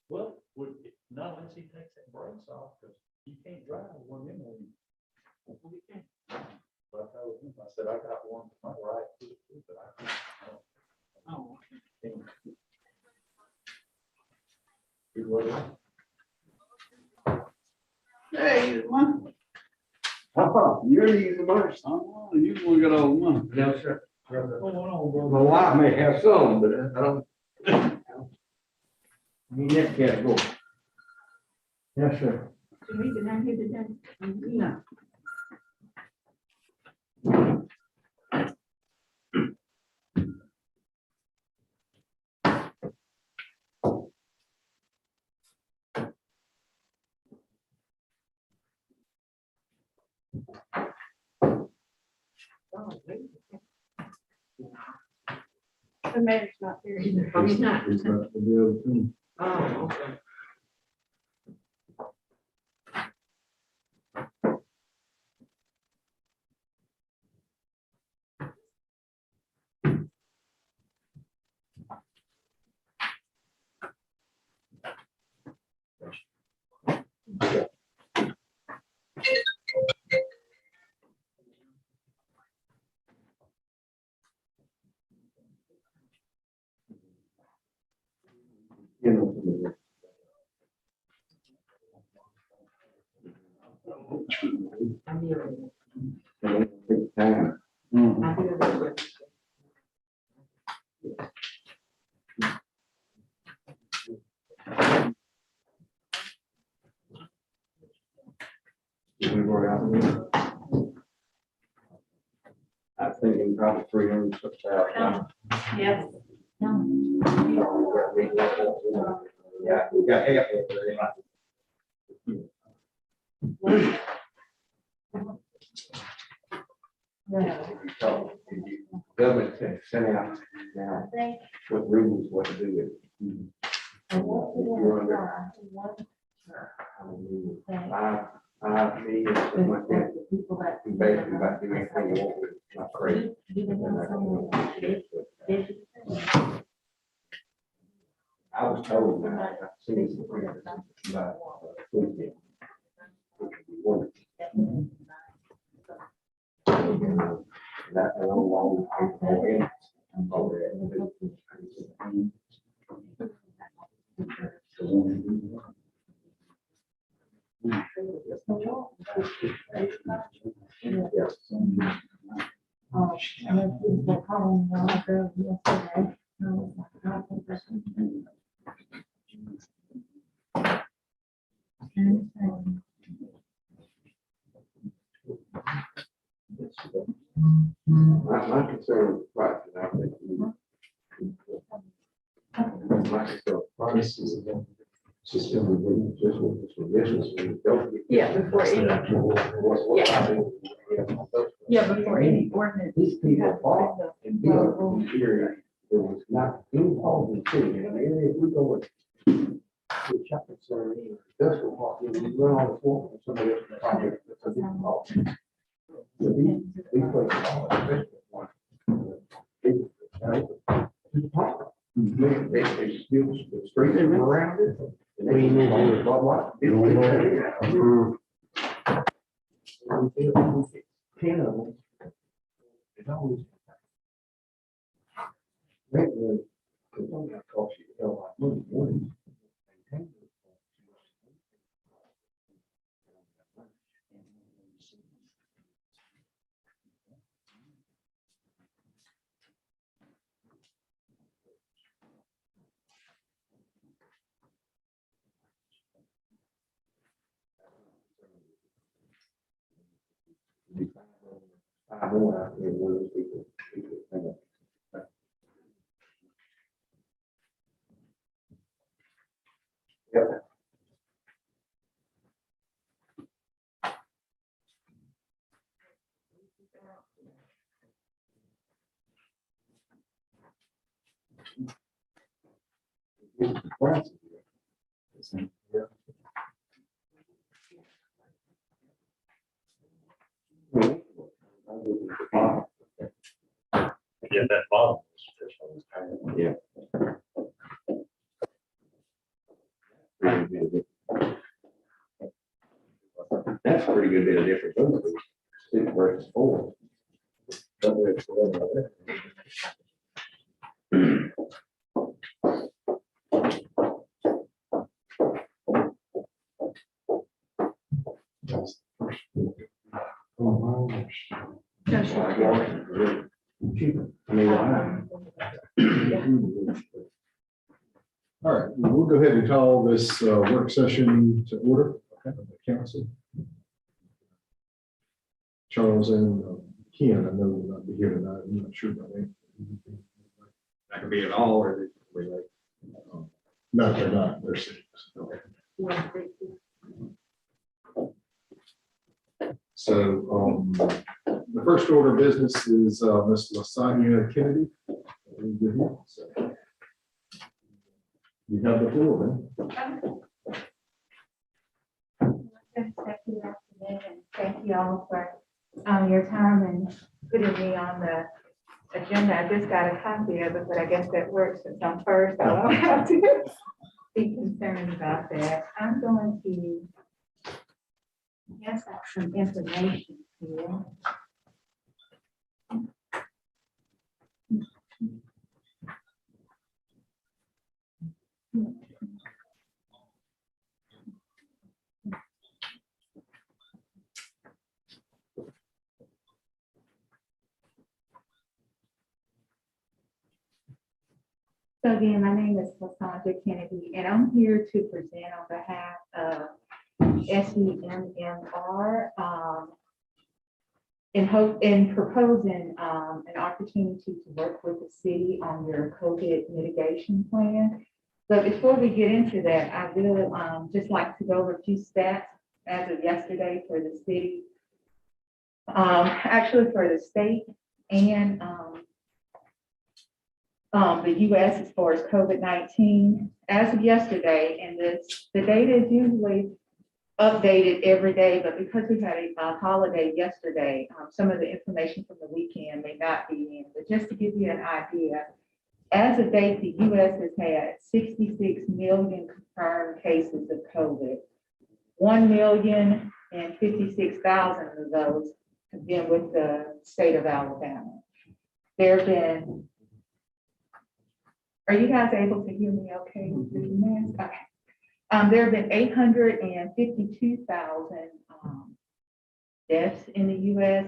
Well, not unless he takes that brakes off, because you can't drive one of them when you can't. But I told him, I said, I got one to my right, but I can't. Oh. Hey, one. You're the most. Oh, you want to get all the money. No, sir. Oh, My wife may have some, but I don't. You never get go. Yes, sir. So we can have here today? No. The mayor's not here either. Oh, he's not. He's not the deal too. Oh, okay. You know. I'm here. Take time. I'm here. I think in probably 300,000. Yes. Yeah, we got half of it. Government can send out now what rules, what to do with it. You're under 5 million, something like that. You basically about to do anything you want with it. It's not crazy. I was told that I've seen some things about Tuesday. That alone my concern, right, and I think my concern, price is system of just Yeah, before any, yeah, before any ordinance. These people bought and built in period. It was not involved in the city. And if we go with the shopping center, industrial park, you run on the floor and somebody else can find it. That's a different ball. So these places all especially one. They still the streets around it. And they need to do what? 10 of them. It's always. Regularly, it's only gonna cost you a hell of a lot of money. I more out there where those people. Yep. yeah, that bottom. Yeah. pretty good bit of difference. That's a pretty good bit of difference. 6 versus 4. No, sure. Cheaper. I mean, All right, we'll go ahead and call this work session to order. Okay, the council. Charles and Ken, I know will not be here tonight. I'm not sure about that. That could be at all, or they could be late. No, they're not. They're sick. Okay. So the first order of business is Ms. Lasagna Kennedy. So, you have the floor, man. Thank you all for your time and putting me on the agenda. I just got a copy of it, but I guess that works since I'm first. I don't have to be concerned about that. I'm going to pass out some information here. So again, my name is Lasagna Kennedy, and I'm here to present on behalf of SEMMR in proposing an opportunity to work with the city on your COVID mitigation plan. But before we get into that, I will just like to go over a few stats as of yesterday for the city, actually for the state and the US as far as COVID-19 as of yesterday. And the data is usually updated every day, but because we had a holiday yesterday, some of the information from the weekend may not be in. But just to give you an idea, as of date, the US has had 66 million confirmed cases of COVID. 1,056,000 of those have been with the state of Alabama. There have been, are you guys able to hear me okay with the mask? Okay. There have been 852,000 deaths in the US.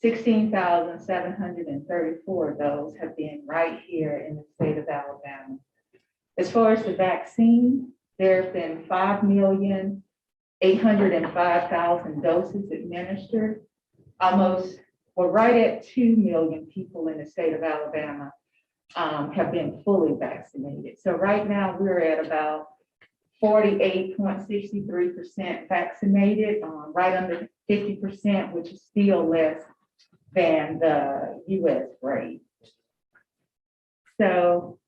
16,734 of those have been right here in the state of Alabama. As far as the vaccine, there have been 5,805,000 doses administered. Almost, we're right at 2 million people in the state of Alabama have been fully vaccinated. So right now we're at about 48.63% vaccinated, right under 50%, which is still less than the US rate. So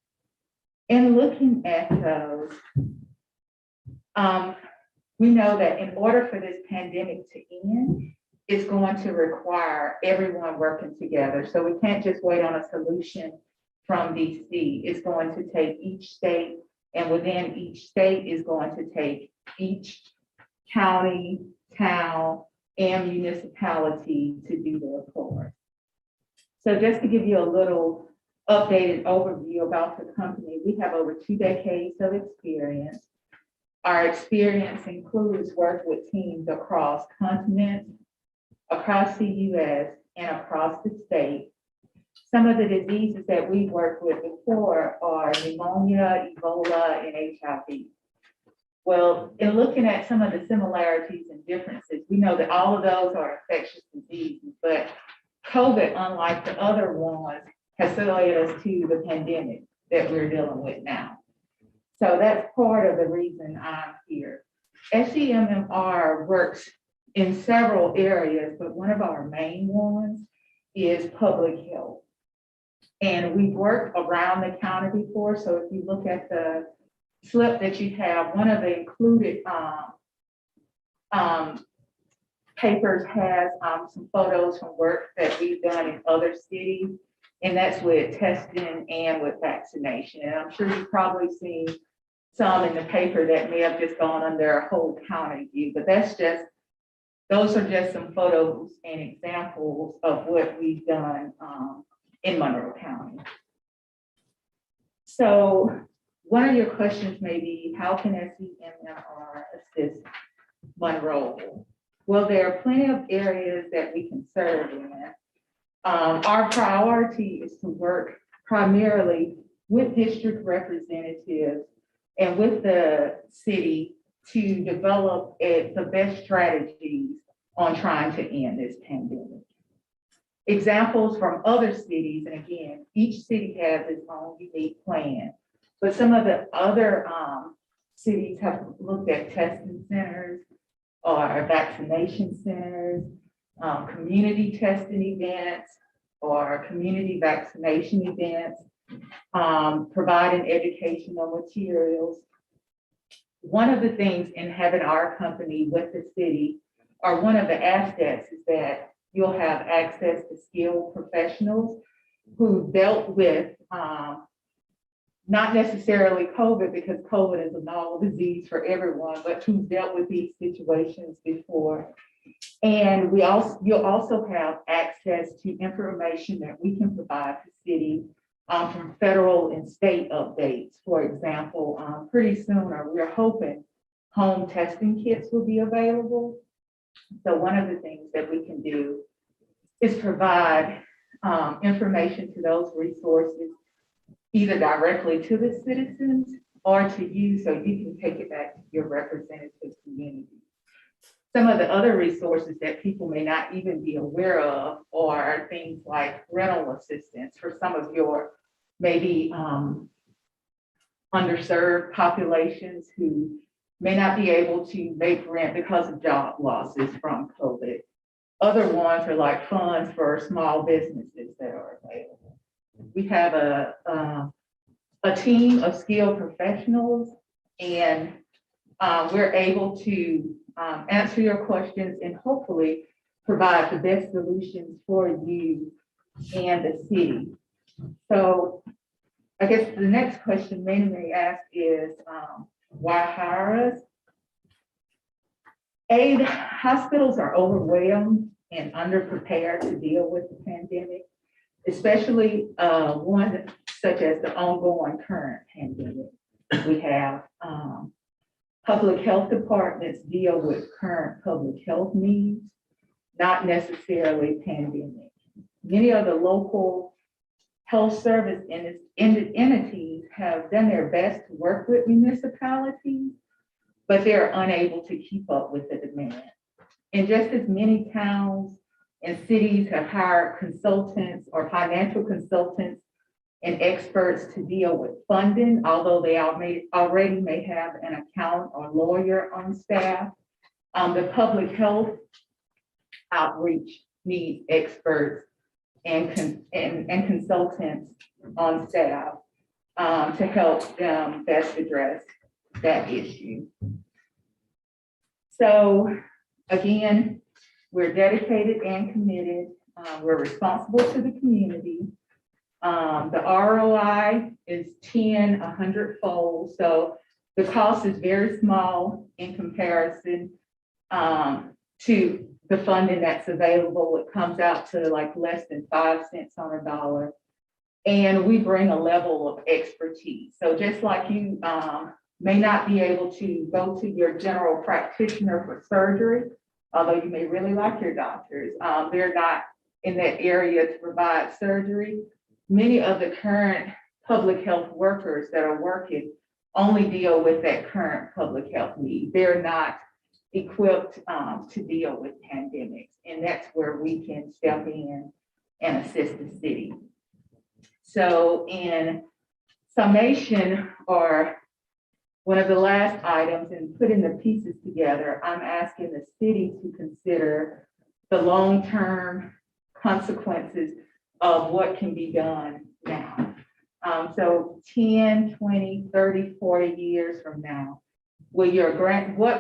in looking at those, we know that in order for this pandemic to end, it's going to require everyone working together. So we can't just wait on a solution from DC. It's going to take each state, and within each state is going to take each county, town, and municipality to do their part. So just to give you a little updated overview about the company, we have over 2 decades of experience. Our experience includes work with teams across continents, across the US, and across the state. Some of the diseases that we've worked with before are pneumonia, Ebola, and HIV. Well, in looking at some of the similarities and differences, we know that all of those are infectious diseases, but COVID, unlike the other ones, has led us to the pandemic that we're dealing with now. So that's part of the reason I'm here. SEMMR works in several areas, but one of our main ones is public health. And we've worked around the county before. So if you look at the slip that you have, one of the included papers has some photos from work that we've done in other cities, and that's with testing and with vaccination. And I'm sure you've probably seen some in the paper that may have just gone under a whole county view, but those are just some photos and examples of what we've done in Monroe County. So one of your questions may be, how can SEMMR assist Monroe? Well, there are plenty of areas that we can serve in. Our priority is to work primarily with district representatives and with the city to develop the best strategies on trying to end this pandemic. Examples from other cities, and again, each city has its own unique plan, but some of the other cities have looked at testing centers or vaccination centers, community testing events or community vaccination events, providing educational materials. One of the things in having our company with the city, or one of the assets, is that you'll have access to skilled professionals who dealt with not necessarily COVID, because COVID is a novel disease for everyone, but who dealt with these situations before. And you'll also have access to information that we can provide the city from federal and state updates. For example, pretty soon, or we're hoping, home testing kits will be available. So one of the things that we can do is provide information to those resources, either directly to the citizens or to you, so you can take it back to your representative community. Some of the other resources that people may not even be aware of are things like rental assistance for some of your maybe underserved populations who may not be able to make rent because of job losses from COVID. Other ones are like funds for small businesses that are available. We have a team of skilled professionals, and we're able to answer your questions and hopefully provide the best solutions for you and the city. So I guess the next question many may ask is, why hire us? Hospitals are overwhelmed and underprepared to deal with the pandemic, especially one such as the ongoing current pandemic. We have public health departments deal with current public health needs, not necessarily pandemic. Many of the local health service entities have done their best to work with municipalities, but they're unable to keep up with the demand. And just as many towns and cities have hired consultants or financial consultants and experts to deal with funding, although they already may have an accountant or lawyer on staff, the public health outreach needs experts and consultants on staff to help them best address that issue. So again, we're dedicated and committed. We're responsible to the community. The ROI is 100-fold. So the cost is very small in comparison to the funding that's available. It comes out to like less than 5 cents on a dollar. And we bring a level of expertise. So just like you may not be able to go to your general practitioner for surgery, although you may really like your doctors, they're not in that area to provide surgery. Many of the current public health workers that are working only deal with that current public health need. They're not equipped to deal with pandemics. And that's where we can step in and assist the city. So in summation, or one of the last items in putting the pieces together, I'm asking the city to consider the long-term consequences of what can be done now. So 10, 20, 30, 40 years from now, what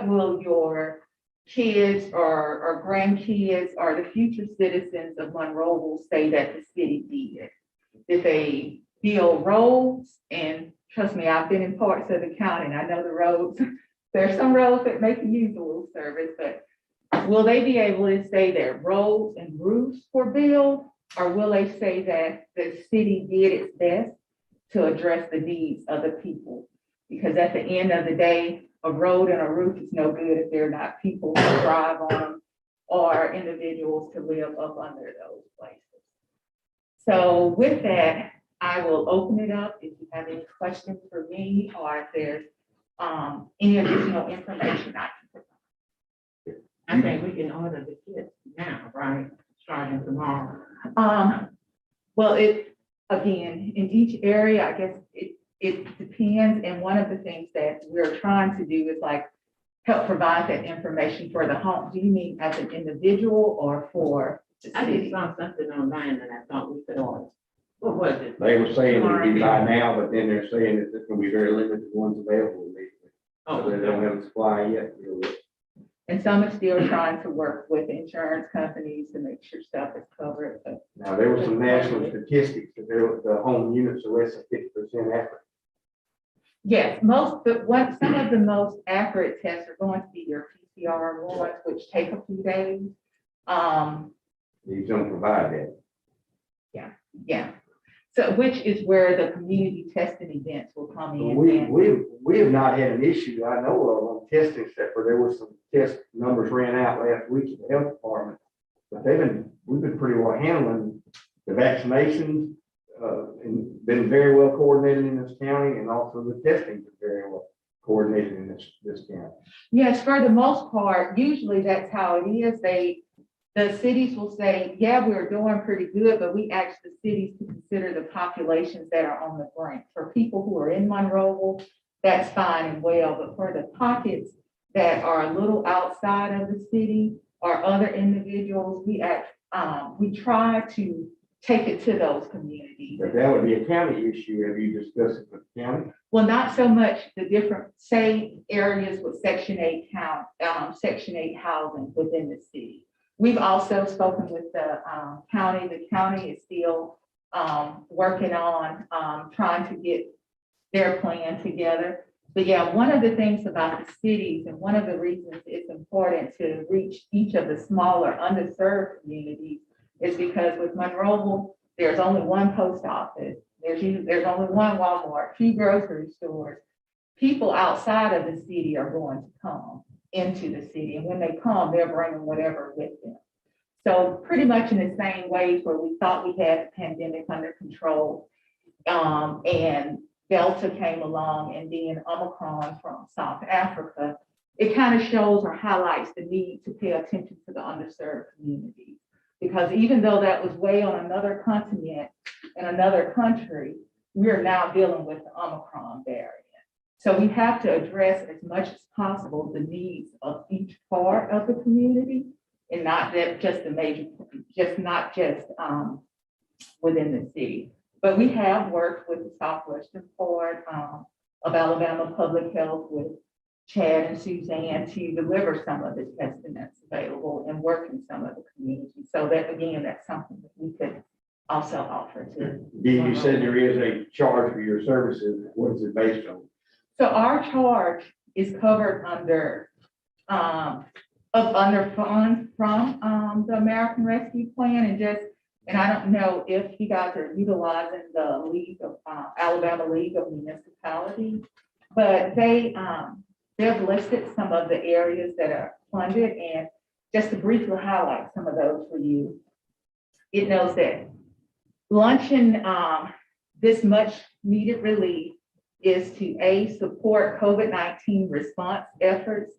will your kids or grandkids or the future citizens of Monroeville say that the city did? Did they build roads and trust me, I've been in parts of the county and I know the roads. There's some roads that make you use a little service, but will they be able to say that roads and roofs were built? Or will they say that the city did its best to address the needs of the people? Because at the end of the day, a road and a roof is no good if there are not people who drive on them or individuals to live up under those places. So with that, I will open it up if you have any questions for me or if there's any additional information I can provide. I think we can order the kits now, right, starting tomorrow. Well, again, in each area, I guess it depends. And one of the things that we're trying to do is like help provide that information for the home. Do you mean as an individual or for the I just city? saw something online and I thought we could order. What was it? They were saying it'd be by now, but then they're saying that there's gonna be very limited ones available. So they don't have a supply yet. And some are still trying to work with insurance companies to make sure stuff is covered. But Now, there was some national statistics that the home units are less than 50% accurate. yes, some of the most accurate tests are going to be your PCR ones, which take a few days. These don't provide that. Yeah. So which is where the community testing events will come in. We have not had an issue I know of on testing, except for there was some test numbers ran out last week at the health department. But we've been pretty well handling the vaccinations, and been very well coordinated in this county, and also the testing is very well coordinated in this county. Yes, for the most part, usually that's how it is. The cities will say, yeah, we're doing pretty good, but we ask the cities to consider the populations that are on the brink. For people who are in Monroeville, that's fine and well, but for the pockets that are a little outside of the city or other individuals, we try to take it to those communities. But that would be a county issue. Have you discussed it with the county? Well, not so much the different, say, areas with Section 8 Section 8 housing within the city. We've also spoken with the county. The county is still working on trying to get their plan together. But yeah, one of the things about the cities and one of the reasons it's important to reach each of the smaller underserved communities is because with Monroeville, there's only one post office. There's only one Walmart, 2 grocery stores. People outside of the city are going to come into the city. And when they come, they're bringing whatever with them. So pretty much in the same ways where we thought we had the pandemic under control, and Delta came along and then Omicron from South Africa, it kind of shows or highlights the need to pay attention to the underserved communities. Because even though that was way on another continent in another country, we're now dealing with the Omicron variant. So we have to address as much as possible the needs of each part of the community and not that just the major, not just within the city. But we have worked with the Southwestern part of Alabama Public Health with Chad and Suzanne to deliver some of the testing that's available and work in some of the communities. So that, again, that's something that we could also offer to. You said there is a charge for your services. What is it based on? So our charge is covered under funds from the American Rescue Plan, and I don't know if you guys are utilizing the League of Alabama League of Municipalities, but they've listed some of the areas that are funded, and just to briefly highlight some of those for you, it knows that launching this much needed relief is to support COVID-19 response efforts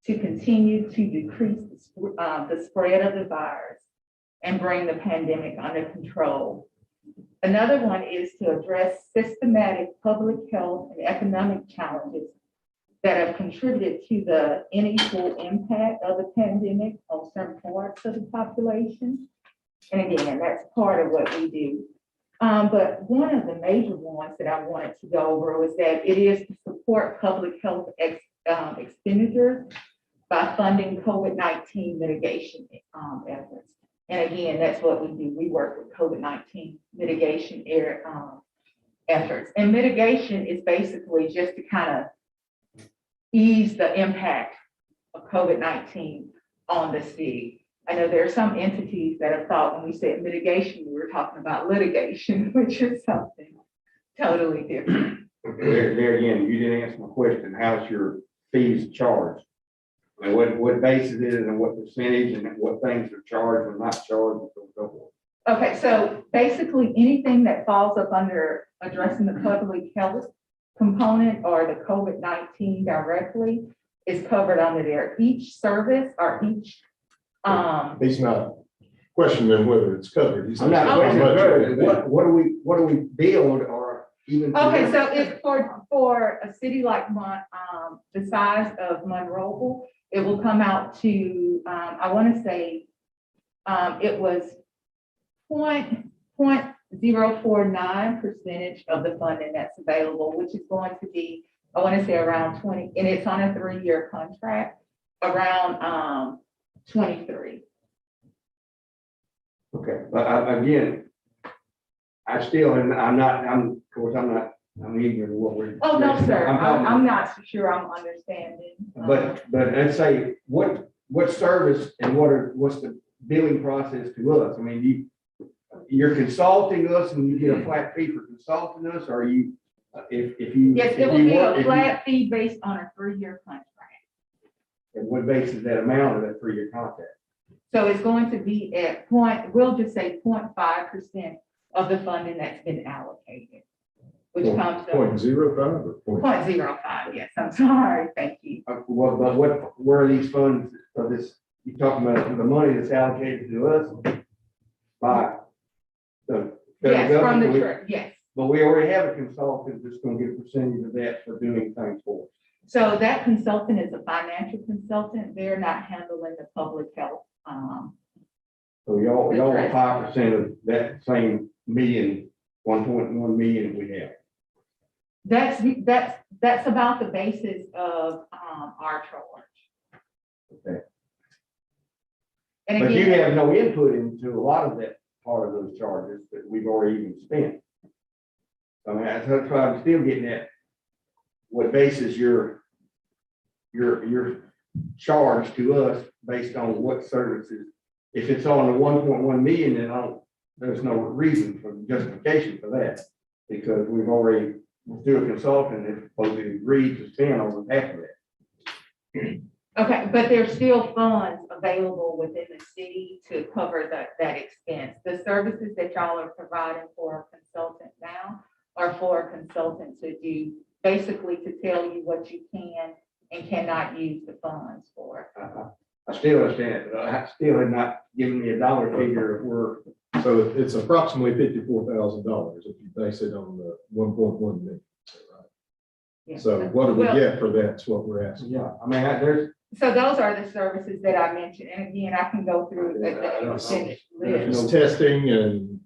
to continue to decrease the spread of the virus and bring the pandemic under control. Another one is to address systematic public health and economic challenges that have contributed to the unequal impact of the pandemic on certain parts of the population. And again, that's part of what we do. But one of the major ones that I wanted to go over was that it is to support public health expenditures by funding COVID-19 mitigation efforts. And again, that's what we do. We work with COVID-19 mitigation efforts. And mitigation is basically just to kind of ease the impact of COVID-19 on the city. I know there are some entities that have thought when we said mitigation, we were talking about litigation, which is something totally different. There again, you didn't answer my question. How's your fees charged? I mean, what basis is it and what percentage and what things are charged or not charged and so forth? Okay, so basically anything that falls up under addressing the public health component or the COVID-19 directly is covered under there. Each service or each, He's not questioning whether it's covered. He's I'm not how questioning much whether, it is. what do we build or even? okay, so if for a city like the size of Monroeville, it will come out to, I want to say, it was 0.049% of the funding that's available, which is going to be, I want to say around 20, and it's on a 3-year contract, around 23. Okay, but again, I'm of course, I'm ignorant of what we're. Oh, no, sir, talking- I'm not sure I'm understanding. But let's say, what service and what's the billing process to us? I mean, you're consulting us and you get a flat fee for consulting us, or you, if you. Yes, if it will you be work- a if you- flat fee based on a 3-year contract. And what basis that amount of that 3-year contract? So it's going to be at we'll just say 0.5% of the funding that's been allocated, which comes to 0.05 or 0.05. Yes, I'm sorry. Thank you. Well, but where are these funds for this? You're talking about the money that's allocated to us by the federal Yes, from the government? church. Yes. But we already have a consultant that's gonna get a percentage of that for doing things for us. So that consultant is a financial consultant. They're not handling the public health. So y'all are 5% of that same 1.1 million we have. That's about the basis of our charge. Okay. And But you again, have no input into a lot of that part of those charges that we've already even spent. I mean, that's why I'm still getting at what basis you're charged to us based on what services. If it's on the 1.1 million, then there's no reason for justification for that. Because we've already, through a consultant, have supposedly agreed to spend over half of that. okay, but there's still funds available within the city to cover that expense. The services that y'all are providing for a consultant now are for a consultant to do, basically to tell you what you can and cannot use the funds for. I still understand, but I still have not given me a dollar figure of where. So it's approximately $54,000 if you base it on the 1.1 million. Right? Yeah. So what do we Well, get for that? That's what we're asking. Yeah, I mean, there's. So those are the services that I mentioned. And again, I can go through I don't know. the percentage list. It's testing and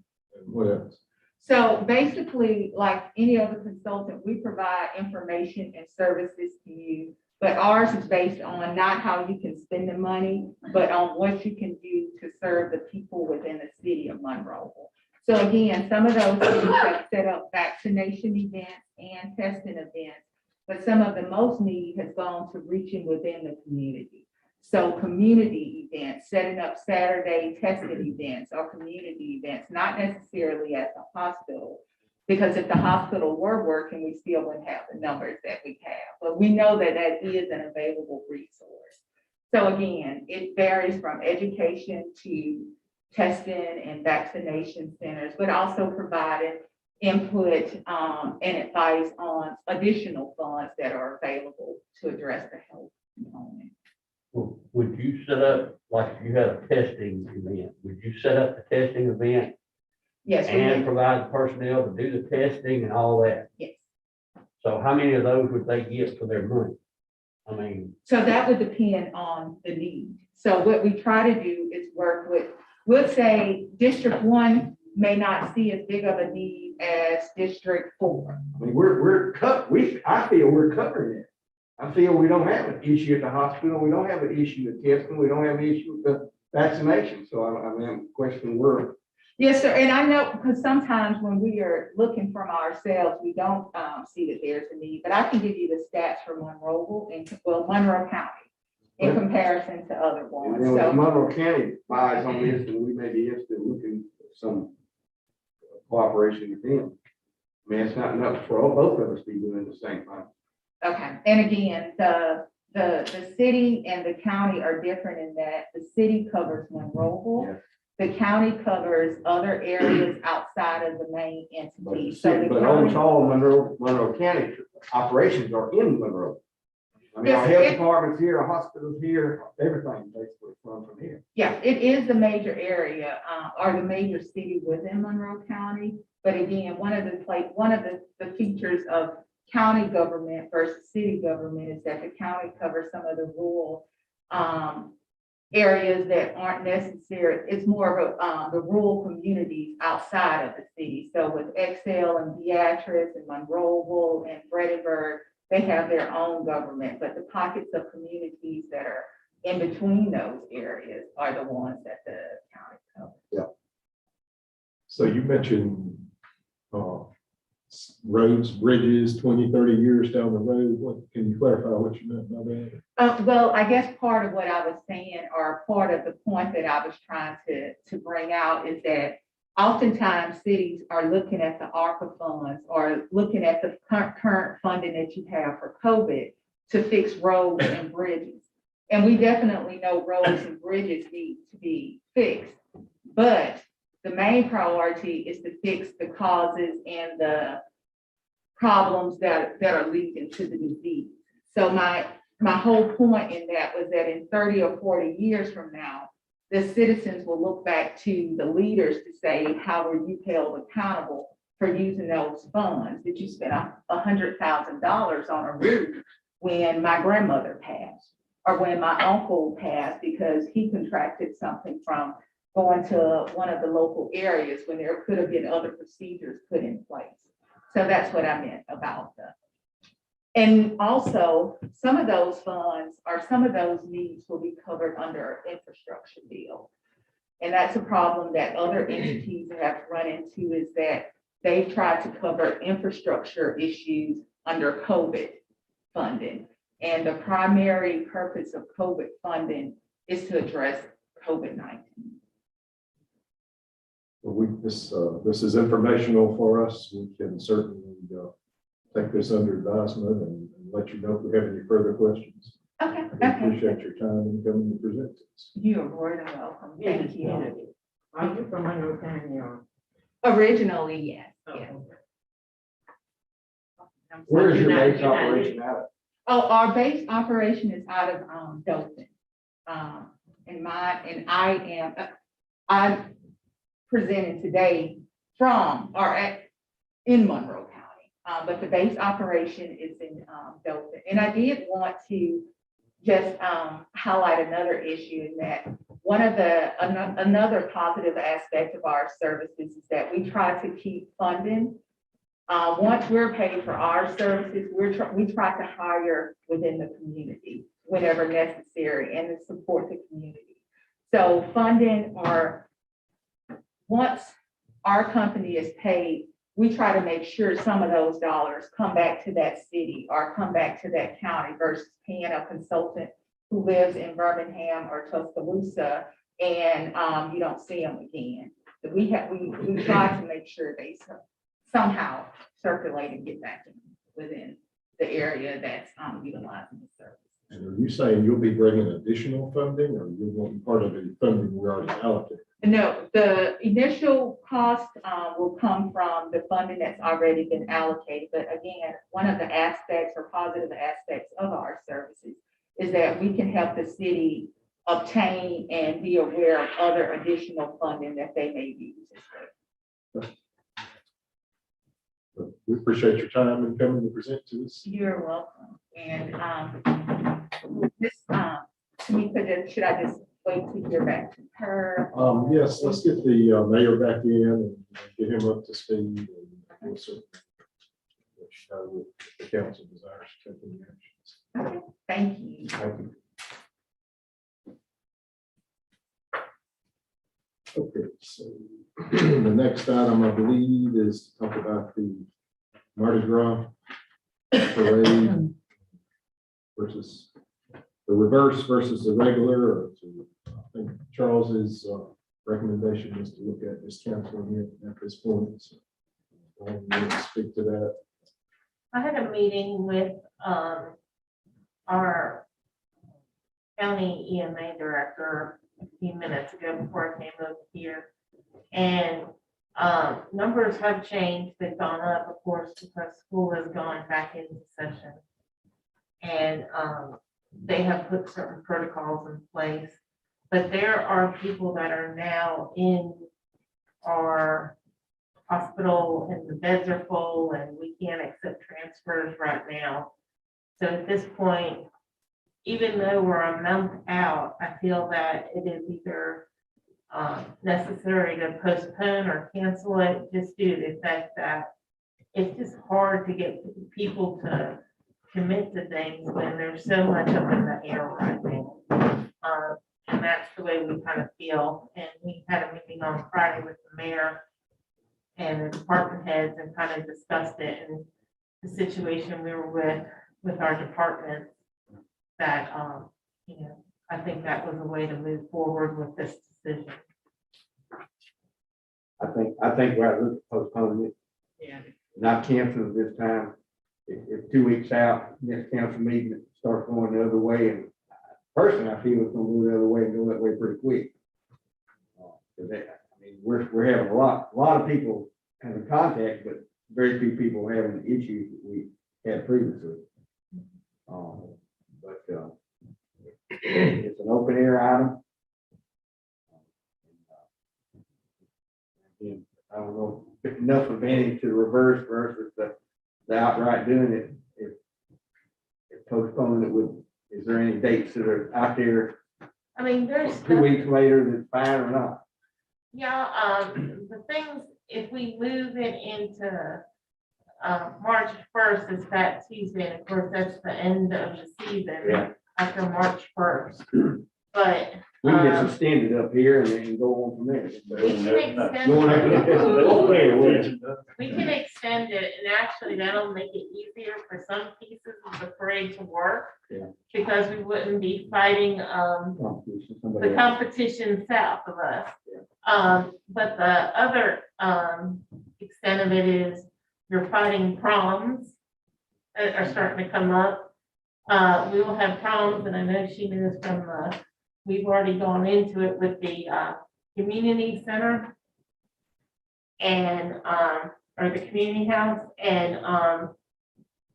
what else? So basically, like any other consultant, we provide information and services to you. But ours is based on not how you can spend the money, but on what you can do to serve the people within the city of Monroeville. So again, some of those cities have set up vaccination events and testing events, but some of the most need has gone to reaching within the community. So community events, setting up Saturday testing events or community events, not necessarily at the hospital, because if the hospital were working, we still wouldn't have the numbers that we have. But we know that that is an available resource. So again, it varies from education to testing and vaccination centers, but also providing input and advice on additional funds that are available to address the health component. Would you set up, like if you had a testing event, would you set up the testing event Yes, we and do. provide the personnel to do the testing and all that? Yes. So how many of those would they get for their money? I mean, So that would depend on the need. So what we try to do is work with, we'll say District 1 may not see as big of a need as District 4. I mean, I feel we're covering it. I feel we don't have an issue at the hospital. We don't have an issue with testing. We don't have an issue with the vaccination. So I mean, I'm questioning Yes, sir, and I know, because sometimes when we are looking from ourselves, we don't see that there's a need, but I can give you the stats for Monroeville and, well, Monroe County in comparison to other And ones, then when so. Monroe County buys on this, then we may be interested in looking at some cooperation with them. I mean, it's not enough for both of us to be doing the same thing. Okay, and again, the city and the county are different in that the city covers Monroeville. Yes. The county covers other areas outside of the main But entity, so the but almost county. all Monroe County operations are in Monroe. I mean, our Yes, health it- departments here, our hospitals here, everything basically from here. Yeah, it is the major area, or the major city within Monroe County. But again, one of the features of county government versus city government is that the county covers some of the rural, areas that aren't necessary. It's more of the rural communities outside of the city. So with Excel and Beatrice and Monroeville and Fredericksburg, they have their own government, but the pockets of communities that are in between those areas are the ones that the county covers. So you mentioned, roads, bridges, 20, 30 years down the road. What, can you clarify what you meant by that? Well, I guess part of what I was saying, or part of the point that I was trying to bring out is that oftentimes cities are looking at the ARPA funds or looking at the current funding that you have for COVID to fix roads and bridges. And we definitely know roads and bridges need to be fixed, but the main priority is to fix the causes and the problems that are leading to the disease. So my whole point in that was that in 30 or 40 years from now, the citizens will look back to the leaders to say, how were you held accountable for using those funds? Did you spend $100,000 on a roof when my grandmother passed, or when my uncle passed because he contracted something from going to one of the local areas when there could have been other procedures put in place? So that's what I meant about the. And also, some of those funds or some of those needs will be covered under an infrastructure bill. And that's a problem that other entities have run into, is that they've tried to cover infrastructure issues under COVID funding. And the primary purpose of COVID funding is to address COVID-19. Well, this is informational for us. We can certainly take this under advisement and let you know if we have any further questions. Okay, I okay. appreciate your time and coming to present this. You are more than welcome. Thank you. Are you from Monroe County or? Originally, yes, Oh, yes. okay. Where is your You're not- base you're not- operation out of? Oh, our base operation is out of Dothan. And I'm presenting today from in Monroe County, but the base operation is in Dothan. And I did want to just highlight another issue, in that one of another positive aspect of our services is that we try to keep funding. Once we're paid for our services, we try to hire within the community whenever necessary and to support the community. So funding, or once our company is paid, we try to make sure some of those dollars come back to that city or come back to that county versus paying a consultant who lives in Birmingham or Tuscaloosa and you don't see them again. But we try to make sure they somehow circulate and get back within the area that's utilizing the service. And are you saying you'll be bringing additional funding, or you're wanting part of the funding we already allocated? No, the initial cost will come from the funding that's already been allocated. But again, one of the aspects or positive aspects of our services is that we can help the city obtain and be aware of other additional funding that they may use as well. But we appreciate your time and coming to present to us. You're welcome. And this, Tamika, should I just wait to hear back from her? Yes, let's get the mayor back in and get him up to speed, and we'll certainly let you know if the council desires to take any actions. Okay, thank you. Thank you. Okay, so The next item, I believe, is to talk about the Mardi Gras parade versus the reverse versus the regular, or to, I think Charles's recommendation is to look at this canceling it at this point. So, you want to speak to that? I had a meeting with, our county EMA director a few minutes ago before I came over here. And, numbers have changed. They've gone up, of course, because school has gone back into session. And, they have put certain protocols in place, but there are people that are now in our hospital and the beds are full and we can't accept transfers right now. So at this point, even though we're a month out, I feel that it is either necessary to postpone or cancel it, just due to the fact that it's just hard to get people to commit to things when there's so much up in the air right now. And that's the way we kind of feel. And we had a meeting on Friday with the mayor and the department heads and kind of discussed it and the situation we were with our department that, you know, I think that was a way to move forward with this decision. I think rather than postponing it, Yeah. not cancel it this time. If 2 weeks out, next council meeting, it starts going the other way, and personally, I feel it's gonna go the other way and go that way pretty quick. I mean, we're having a lot of people having contact, but very few people having the issues that we had previously. But it's an open air item. Again, I don't know, if enough advantage to the reverse versus the outright doing it. If postponing it would, is there any dates that are out there I mean, there's. 2 weeks later that's fine or not? Yeah, the things, if we move it into, March 1st is that Tuesday, and of course, that's the end of the season. Yeah. After March 1st, but. We can just extend it up here and then go on from there. We can extend Going it. up. We can extend it, and actually that'll make it easier for some pieces of the parade to work. Yeah. Because we wouldn't be fighting, the competition south of us. But the other, extent of it is you're fighting proms that are starting to come up. We will have proms, and I know she knows from we've already gone into it with the community center and or the community house, and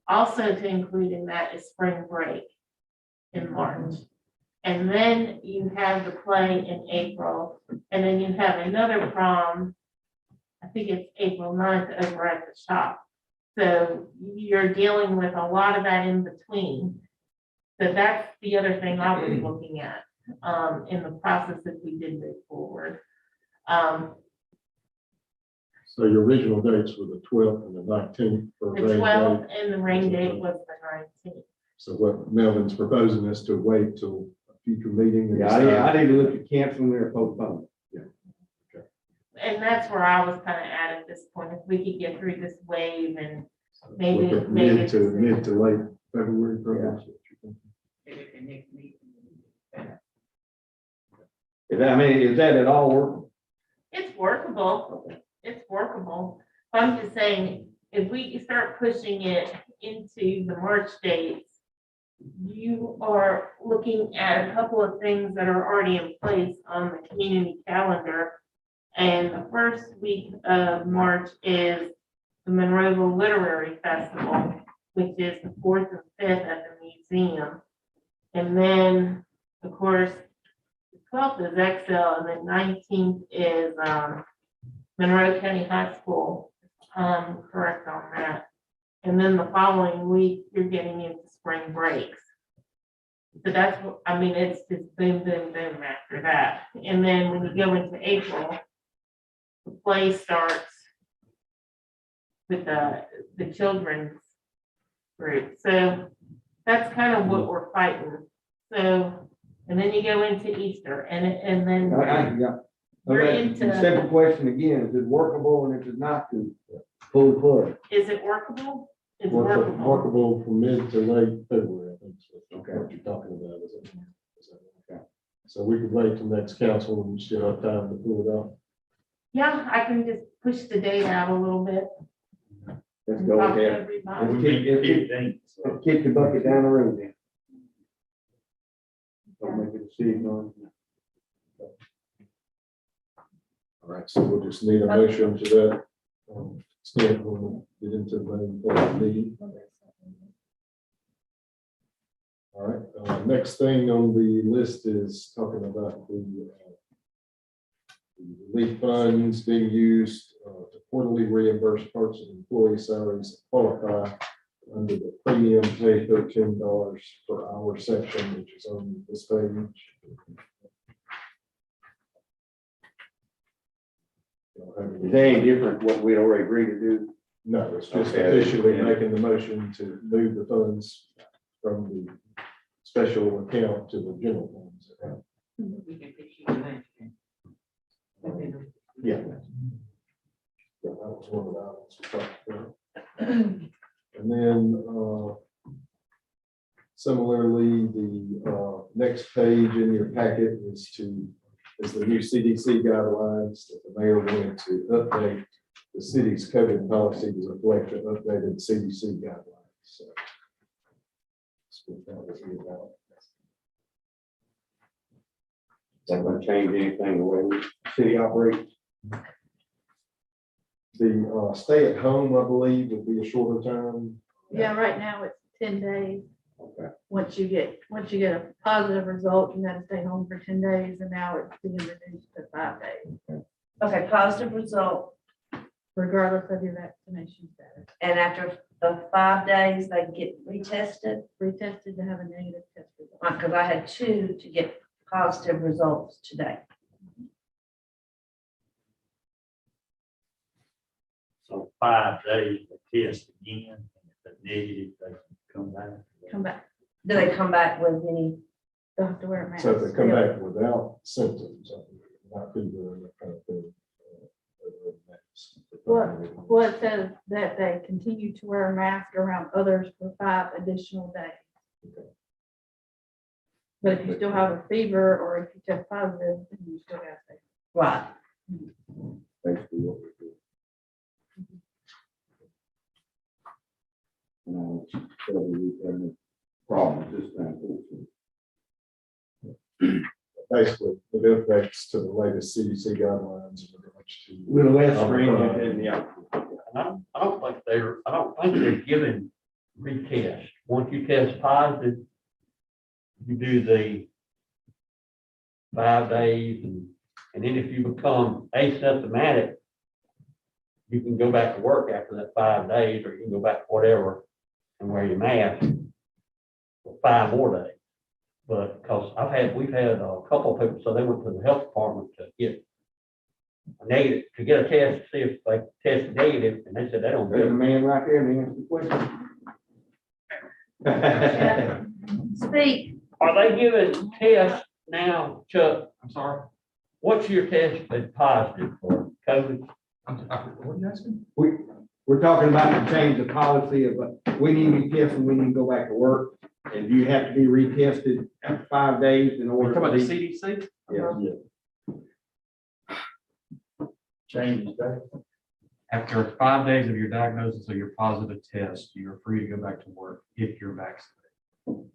also to include in that is spring break in March. And then you have the play in April, and then you have another prom, I think it's April 9th over at the shop. So you're dealing with a lot of that in between. So that's the other thing I was looking at in the process if we did move forward. So your original dates were the 12th and the 19th for The rain 12th date. and the rain date was the 19th. So what Melvin's proposing is to wait till a future meeting. and Yeah, decide. I didn't look at canceling or postponing. And that's where I was kind of at this point, if we could get through this wave and maybe Look at make a mid to late February. perhaps. Is that at all workable? It's workable. It's workable. I'm just saying, if we start pushing it into the March dates, you are looking at a couple of things that are already in place on the community calendar. And the first week of March is the Monroeville Literary Festival, which is the 4th and 5th at the museum. And then, of course, the 12th is Excel, and then 19th is Monroe County High School. Correct on that. And then the following week, you're getting into spring breaks. So that's what, I mean, it's just boom, boom, boom after that. And then when you go into April, the play starts with the children's group. So that's kind of what we're fighting. So, and then you go into Easter and then. You're Okay, into, simple question again, is it workable, and if it's not, to pull the plug? is it workable? It's workable. Workable from mid to late February, I think. So Okay. what you're talking about, is it? Okay. So we could wait till next council and still have time to pull it off. Yeah, I can just push the date out a little bit. Let's go Talk to ahead. everybody. Let's kick the bucket down the road then. Don't make a decision on it. All right, so we'll just need a motion to that. Extent when we get into the main part of the meeting. All right, next thing on the list is talking about the relief funds being used to quarterly reimburse parts of employee salaries that qualify under the premium pay $13 per hour section, which is on this page. Is that any different what we'd already agreed to do? No, it's just Okay. officially making the motion to move the funds from the special account to the general funds account. Yeah. Yeah, that was one of the items we talked about. And then, similarly, the next page in your packet is the new CDC guidelines that the mayor wanted to update the city's COVID policy to reflect the updated CDC guidelines. So that's what that would be about. Is that gonna change anything the way the city operates? The stay at home, I believe, would be a shorter time. Yeah, right now it's 10 days. Okay. Once you get a positive result, you gotta stay home for 10 days, and now it's being reduced to 5 days, Okay, positive result, regardless of your vaccination status. and after the 5 days, they get retested, Retested to have a negative test result. because I had 2 to get positive results today. So 5 days to test again, and if they're negative, they can come back. Come back, Do they come back with any? don't have to wear a mask. So if they come back without symptoms, not fever and that kind of thing. Well, it says that they continue to wear a mask around others for 5 additional days. But if you still have a fever, or if you test positive, then you still gotta stay. Right. Basically what we do. No, we've had no problems this time. Basically, it affects to the latest CDC guidelines in regards to. We're less stringent than the other. And I don't think they're giving retest. Once you test positive, you do the 5 days, and then if you become asymptomatic, you can go back to work after that 5 days, or you can go back to whatever and wear your mask for 5 more days. But because we've had a couple of people, so they went to the health department to get a negative, to get a test, to see if they tested negative, and they said they don't There's a do man right there, to answer the question. Speak. it. Are they giving tests now, Chuck? I'm sorry, What's your test been positive for COVID? what are you asking? We're talking about the change of policy of, we need to test and we need to go back to work. And you have to be retested after 5 days in Are order. you talking about to the be- CDC? Yeah. Changes that. After 5 days of your diagnosis or your positive test, you're free to go back to work if you're vaccinated.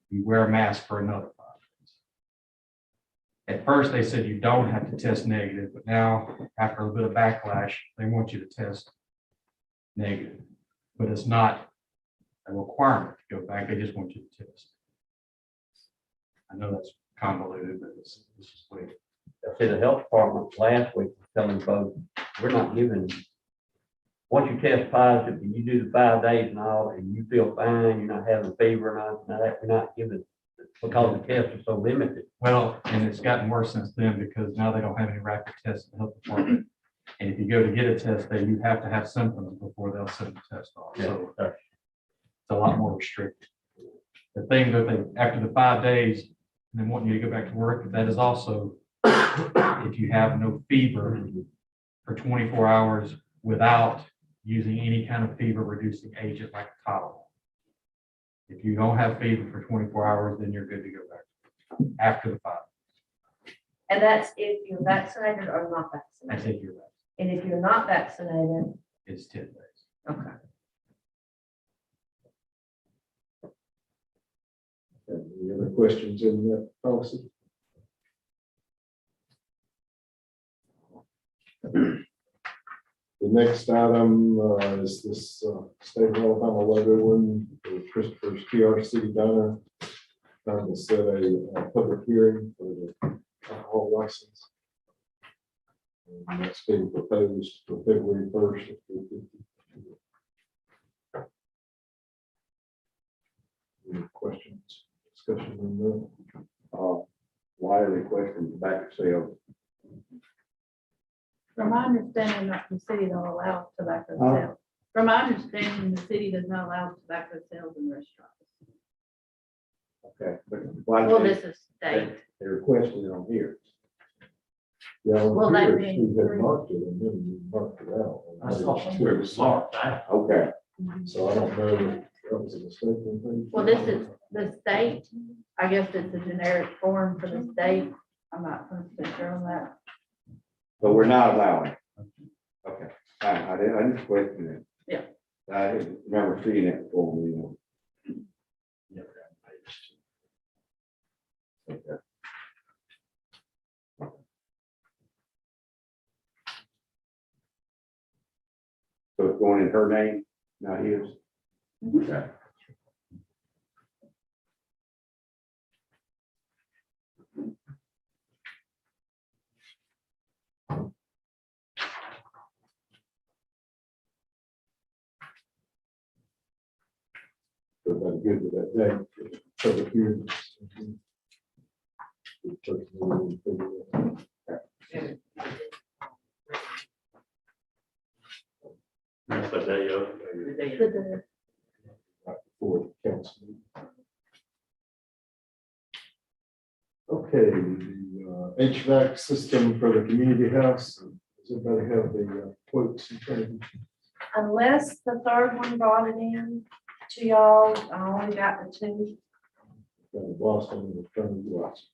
You wear a mask for another 5 days. At first, they said you don't have to test negative, but now, after a bit of backlash, they want you to test negative. But it's not a requirement to go back, they just want you to test. I know that's convoluted, but this is what it. I see the health department last week was telling folks, we're not giving, once you test positive and you do the 5 days and all, and you feel fine, you're not having a fever or nothing, that we're not giving, because the tests are so limited. Well, and it's gotten worse since then because now they don't have any rapid tests in the health department. And if you go to get a test, then you have to have symptoms before they'll send the test off. So it's a lot more restricted. The thing that they, after the 5 days, and then wanting you to go back to work, that is also if you have no fever for 24 hours without using any kind of fever reducing agent like Tylenol. If you don't have fever for 24 hours, then you're good to go back after the 5. And that's if you're vaccinated or not I vaccinated. think you're right. And if you're not vaccinated, It's 10 days. okay. Any other questions in that policy? The next item is this state of Alabama logo one for Christopher's PR City Diner. Trying to set a public hearing for the alcohol license. And that's being proposed for February 1st. Any questions, discussion on that? Why are they questioning tobacco sales? From my understanding, the city don't allow tobacco Huh? sales. From my understanding, the city does not allow tobacco sales in restaurants. Okay, but why Well, do this is state. they're questioning it on here? Yeah, Well, on that here, being we had true. marked it and then we marked it out. I saw where it was marked. Okay, So I don't know if that was a mistake. on things. Well, this is the state. I guess it's a generic form for the state. I'm not 100% sure on that. but we're not allowing. Okay, I didn't question it. Yeah. I didn't remember seeing it before, you know. Okay. So it's going in her name, not his? Okay. Everybody good with that day? Public hearing. That's the day of. The- For the council. Okay, the HVAC system for the community house. Does everybody have the quotes in front of you? Unless the third one brought it in to y'all, I only got the 2. Got the Boston and the front of the license.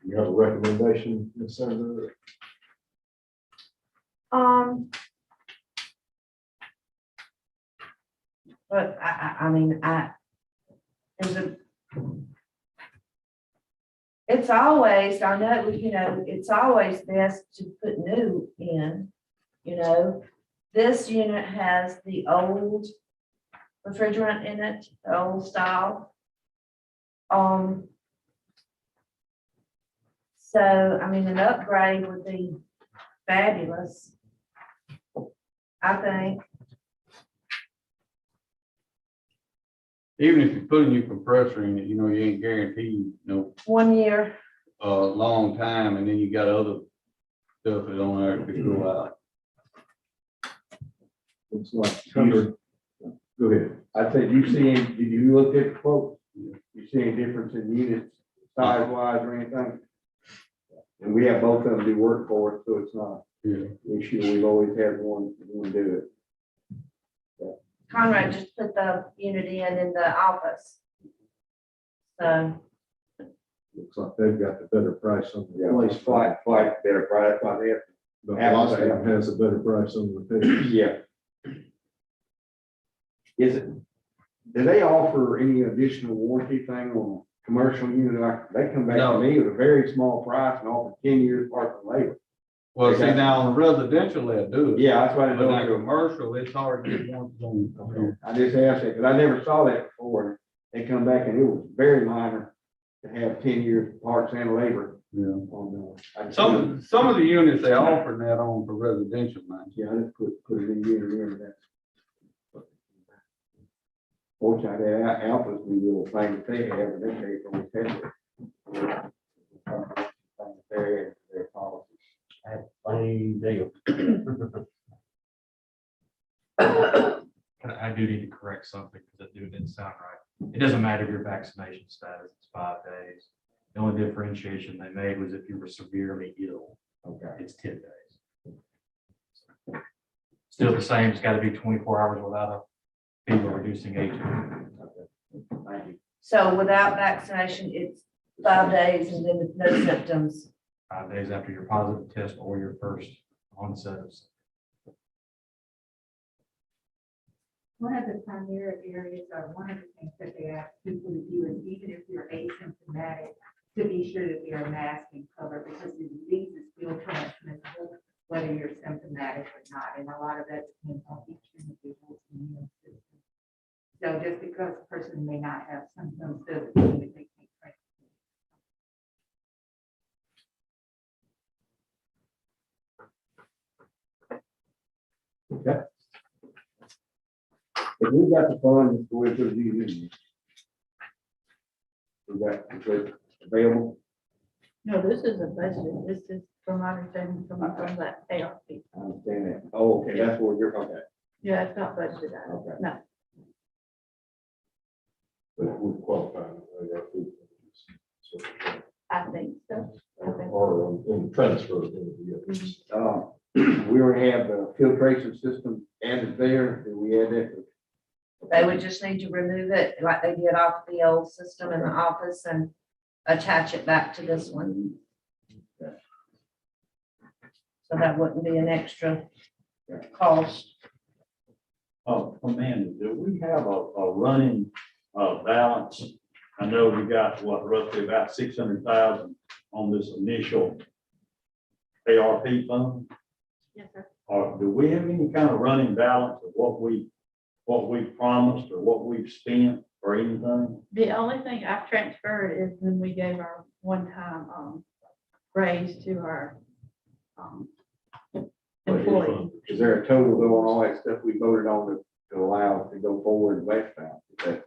You have a recommendation, Ms. Senator? But I mean, there's it's always, I know, you know, it's always best to put new in, you know. This unit has the old refrigerant in it, the old style. So, I mean, an upgrade would be fabulous, I think. Even if you put a new compressor in it, you know, you ain't guaranteed, 1 year, a long time, and then you got other stuff that on there that could go out. It's like 100. Go ahead. I said, did you look at the quote? You see any difference in units, size wise or anything? And we have both of them do work for us, so it's not an issue. We've always had one do it. Conrad just put the unit in the office. So, Looks like they've got the better price on the Yeah, place. it's quite better price, I think. But Boston has a better price on the pictures. Yeah. Do they offer any additional warranty thing on commercial unit? Like, they come back to No. me with a very small price and offer 10 years worth of labor. Well, see, now on the residential, they'll do it. Yeah, that's why I But on didn't know. commercial, it's hard to get one on. I just asked it, because I never saw that before. They come back and it was very minor to have 10 years of parts and labor Yeah. on the. Some of the units they offer that on for residential, man. Yeah, I just put it in here, that. Fortunately, Alphas, we will find that they have, and they pay for it. Their policies. Plain deal. Can I do need to correct something because it didn't sound right. It doesn't matter your vaccination status, it's 5 days. The only differentiation they made was if you were severely ill, Okay. it's 10 days. Still the same, it's got to be 24 hours without a fever reducing agent. Thank you. So without vaccination, it's 5 days and then with no symptoms. 5 days after your positive test or your first onset of. One of the primary areas or one of the things that they ask people to do is even if you're asymptomatic, to be sure that you're masked and covered because the disease is still transmissible, whether you're symptomatic or not. And a lot of that depends on each individual's immune system. So just because a person may not have symptoms doesn't mean that they can't transmit. Okay. If we got the funds, go into these interviews. We got, is it available? No, this isn't budgeted. This is from my understanding coming from that ARP. I understand that. Oh, okay, that's what you're, okay. Yeah, it's not budgeted. Okay. No. But it would qualify. I think so. I think- Or in transfer. We already have the filtration system added there. Do we add that? They would just need to remove it like they did off the old system in the office and attach it back to this one. So that wouldn't be an extra cost. Amanda, do we have a running, balance? I know we got, roughly about 600,000 on this initial ARP fund. Yes, sir. Or do we have any kind of running balance of what we promised or what we've spent or anything? The only thing I've transferred is when we gave our one-time raise to our employee. Is there a total though on all that stuff we voted on to allow us to go forward westbound? Is that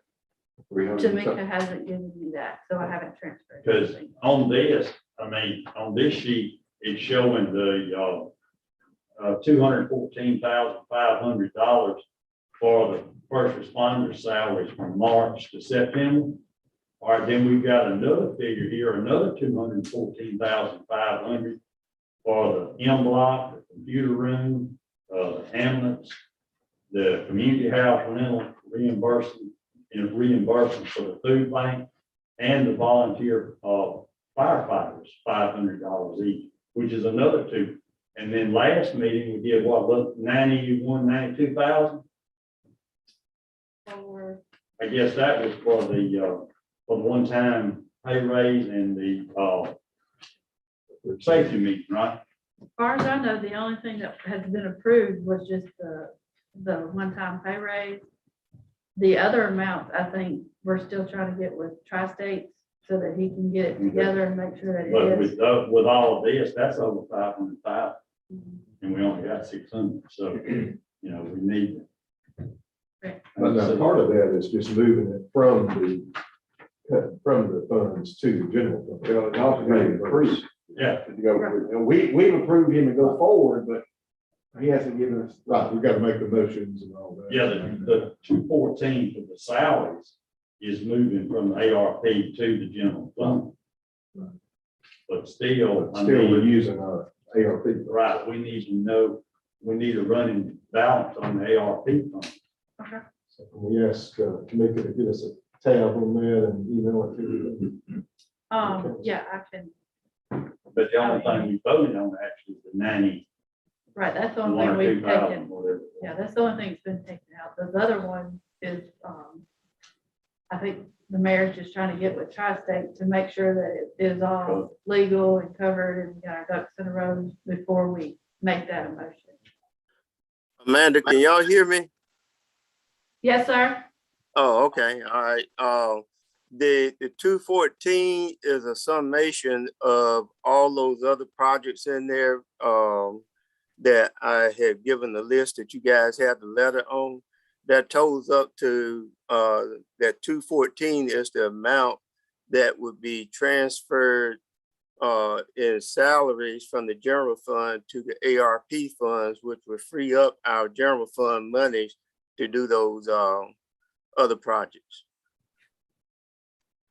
300? Tamika hasn't given me that, so I haven't transferred. Because anything. on this, on this sheet, it's showing the $214,500 for the first responder salaries from March to September. All right, then we've got another figure here, another $214,500 for the M block, the computer room, the ambulance, the community house rental reimbursement for the food bank, and the volunteer firefighters, $500 each, which is another two. And then last meeting, we did what, 92,000? I guess that was for the one-time pay raise and the safety meeting, right? As far as I know, the only thing that has been approved was just the one-time pay raise. The other amounts, I think, we're still trying to get with Tri-States so that he can get it together and make sure that But it is. with all of this, that's over 500,000, and we only got 600, so, we need. But now part of that is just moving it from the funds to the general fund. Well, it's also going to increase. Yeah, To go, and we've approved him to go forward, but he hasn't given us. Right, we've got to make the motions and all that. yeah, the 214 for the salaries is moving from the ARP to the general fund. But still, But still, we're using our ARP. right, we need to know, we need a running balance on the ARP fund. So we ask Tamika to get us a tab on that and email it to you. Yeah, I can, But the only thing we voted on actually is the 90. right, that's the only One thing or we've 2,000, taken. whatever. Yeah, that's the only thing that's been taken out. The other one is, I think the mayor's just trying to get with Tri-State to make sure that it is all legal and covered and got our ducks in a row before we make that a motion. Amanda, can y'all hear me? Yes, sir. Oh, okay, all right. The 214 is a summation of all those other projects in there that I had given the list that you guys had the letter on. That totals up to that 214 is the amount that would be transferred in salaries from the general fund to the ARP funds, which would free up our general fund monies to do those other projects.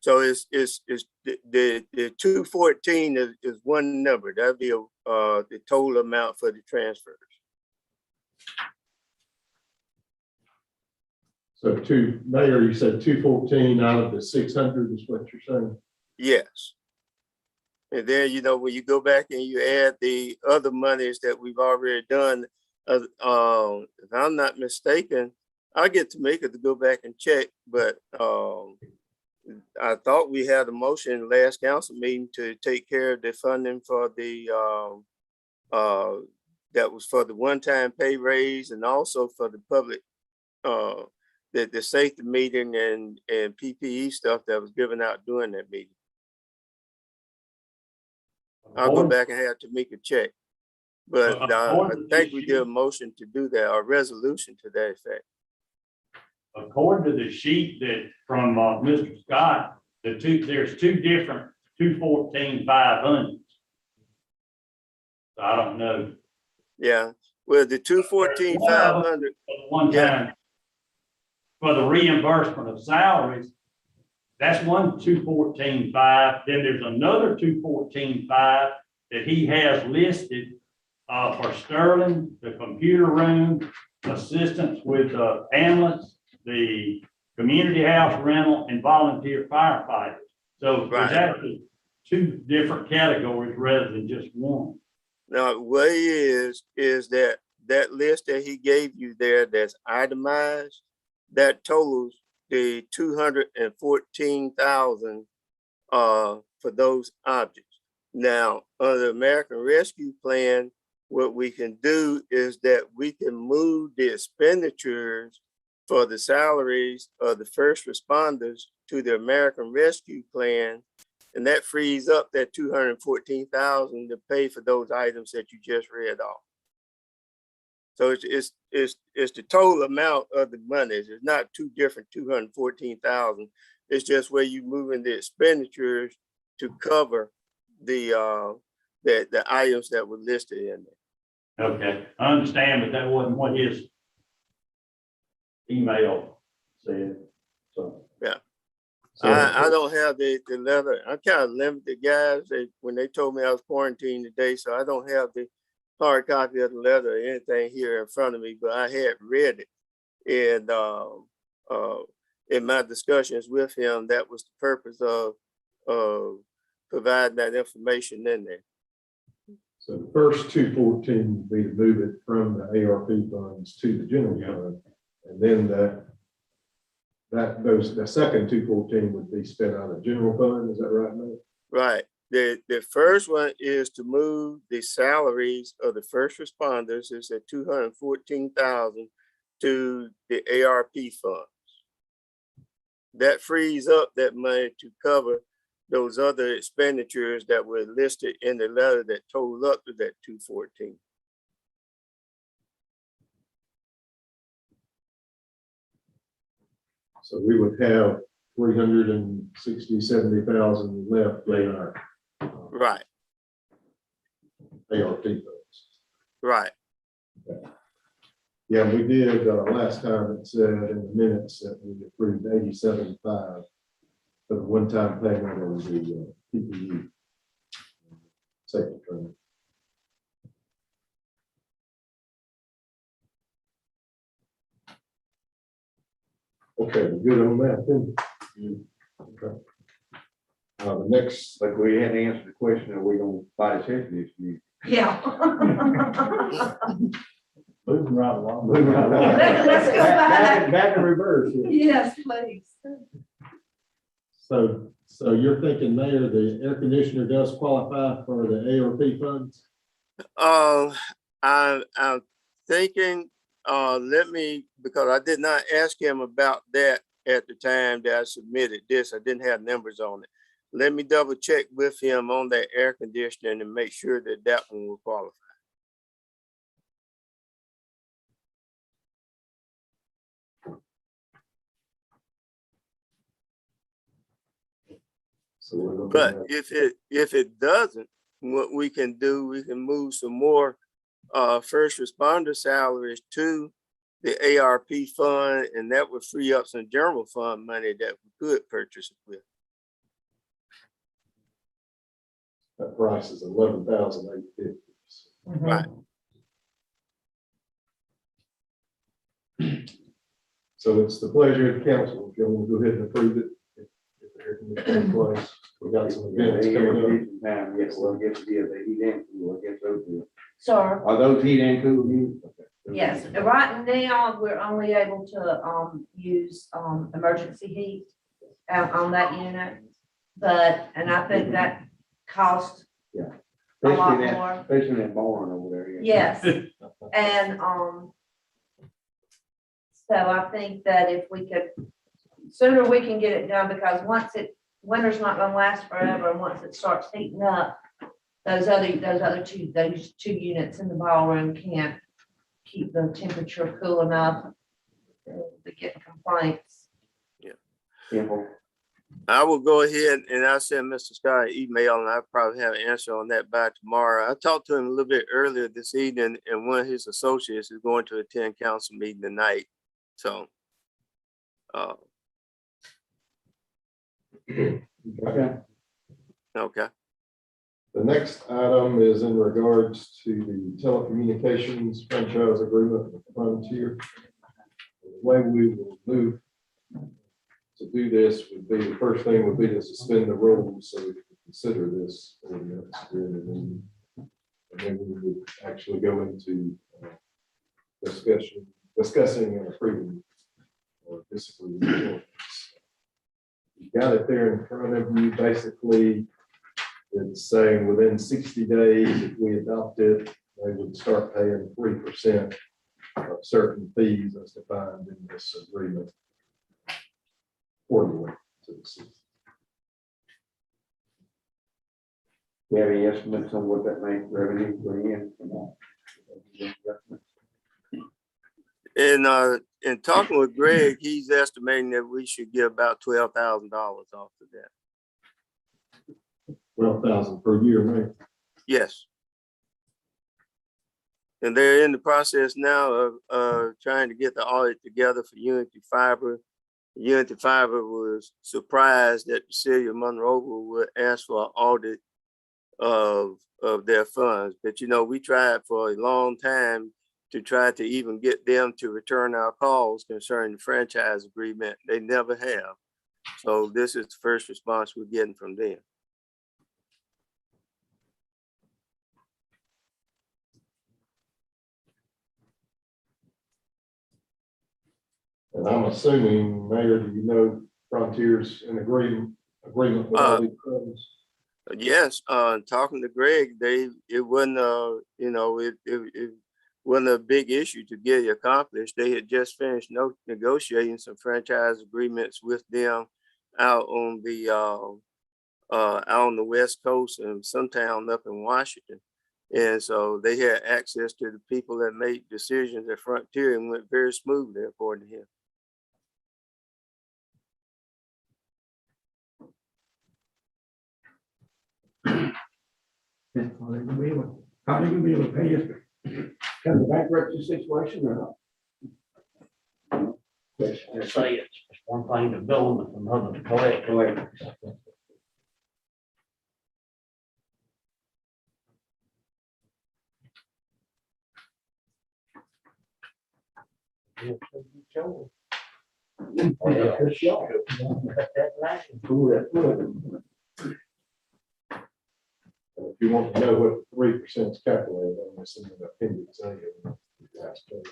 So it's the 214 is one number. That'd be the total amount for the transfers. So Mayor, you said 214 out of the 600 is what you're saying? Yes. And then, you know, when you go back and you add the other monies that we've already done, if I'm not mistaken, I get to make it to go back and check, but I thought we had a motion last council meeting to take care of the funding for the that was for the one-time pay raise and also for the public the safety meeting and PPE stuff that was given out during that meeting. I'll go back and have to make a check. But I think we did a motion to do that, or resolution to that effect. According to the sheet that from Mr. Scott, there's two different 214,500. So I don't know. Yeah, well, the 214,500. One time for the reimbursement of salaries, that's one 214,500. Then there's another 214,500 that he has listed for Sterling, the computer room, assistance with ambulance, the community house rental, and volunteer firefighters. So there's actually two different categories rather than just one. Now, what it is that list that he gave you there that's itemized, that totals the 214,000 for those objects. Now, under the American Rescue Plan, what we can do is that we can move the expenditures for the salaries of the first responders to the American Rescue Plan, and that frees up that 214,000 to pay for those items that you just read off. So it's the total amount of the monies. It's not two different 214,000. It's just where you moving the expenditures to cover the items that were listed in there. Okay, I understand, but that wasn't what his email said. So yeah, I don't have the letter. I kind of limited, guys, when they told me I was quarantined today, so I don't have the hard copy of the letter or anything here in front of me, but I had read it. And in my discussions with him, that was the purpose of providing that information in there. So the first 214 would be to move it from the ARP funds to the general fund. And then the second 214 would be spent out of general fund. Is that right, Matt? Right. The first one is to move the salaries of the first responders, is at 214,000 to the ARP funds. That frees up that money to cover those other expenditures that were listed in the letter that totaled up to that 214. So we would have 70,000 left in our right ARP funds. Right. Yeah, we did last time. It said in the minutes that we approved 87.5 for the one-time payment of the PPE safety training. Okay, we're good on that then. Okay. The next, But we hadn't answered the question, are we gonna buy the safety this year? Yeah. moving right along. Moving right along. Let's go back. Back in reverse. Yes, please. so you're thinking, Mayor, the air conditioner does qualify for the ARP funds? I'm thinking, because I did not ask him about that at the time that I submitted this. I didn't have numbers on it. Let me double check with him on that air conditioning and make sure that that one will qualify. So but if it doesn't, what we can do, we can move some more first responder salaries to the ARP fund, and that would free up some general fund money that we could purchase it with. That price is $11,850. Right. So it's the pleasure of the council, if you want to go ahead and approve it. If the air conditioning in place, we got some events coming up. Yes, we'll get to the heat and cool, we'll get those. Sir, Are those heat and cool units? yes, right now, we're only able to, use, emergency heat on that unit. But, and I think that costs a lot Especially more. especially that barn over there. yeah. Yes, and, so I think that if we could, sooner we can get it done, because winter's not gonna last forever, and once it starts heating up, those two units in the ballroom can't keep the temperature cool enough to get complaints. Simple. I will go ahead and I'll send Mr. Scott an email, and I'll probably have an answer on that by tomorrow. I talked to him a little bit earlier this evening, and one of his associates is going to attend council meeting tonight. So, Okay. okay. The next item is in regards to the telecommunications franchise agreement with Frontier. The way we will move to do this would be, the first thing would be to suspend the rules so we can consider this ordinance. And then we would actually go into discussing and approving or disapproving the ordinance. You got it there in front of you. Basically, it's saying within 60 days, if we adopt it, they would start paying 3% of certain fees as defined in this agreement quarterly to the city. We have any estimates on what that may revenue bring in? In talking with Greg, he's estimating that we should get about $12,000 off of that. 12,000 per year, right? Yes. And they're in the process now of trying to get the audit together for Unity Fiber. Unity Fiber was surprised that the city of Monroeville would ask for an audit of their funds. But, you know, we tried for a long time to try to even get them to return our calls concerning the franchise agreement. They never have. So this is the first response we're getting from them. And I'm assuming, Mayor, do you know Frontier's in agreement with all these funds? Yes, talking to Greg, it wasn't it wasn't a big issue to get it accomplished. They had just finished negotiating some franchise agreements with them out on the West Coast and some town up in Washington. And so they had access to the people that made decisions at Frontier, and went very smoothly according to him. How they gonna be able to pay us? Kind of bankruptcy situation or not? They say it's one thing to bill them, it's another to collect. If you want to know what 3% is calculated on, it's in the appendix A of the last page.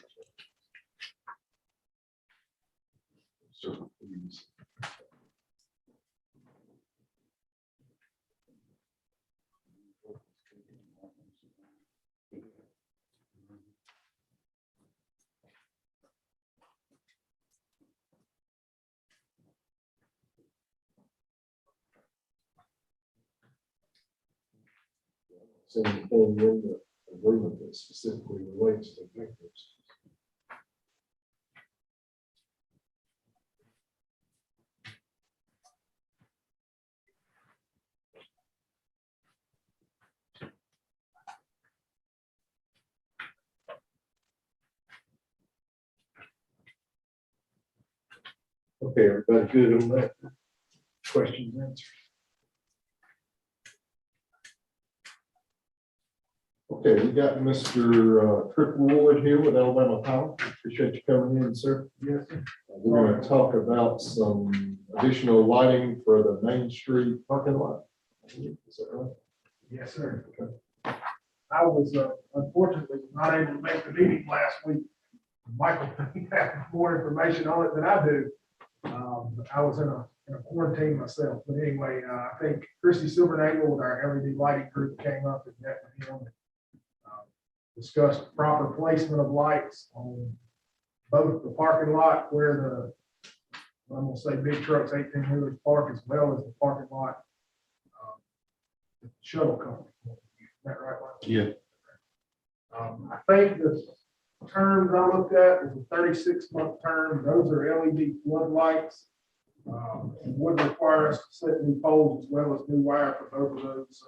Certain fees. Same thing in the agreement that specifically relates to bankruptcy. Okay, everybody good on that? Questions answered? Okay, we got Mr. Trick Ward here with Alabama Power. Appreciate you coming in, sir. Yes, sir. We're gonna talk about some additional lighting for the Main Street parking lot. Is that right? Yes, sir. I was unfortunately not able to make the meeting last week. Michael had more information on it than I do. I was in a quarantine myself, but anyway, I think Christy Silvernagle with our LED lighting group came up and met with him. Discussed proper placement of lights on both the parking lot where I'm gonna say big trucks, 18-wheelers park, as well as the parking lot. The shuttle company. Is that right, Mike? Yeah. I think the terms I looked at was a 36-month term. Those are LED floodlights. It would require us to set new poles as well as new wire for both of those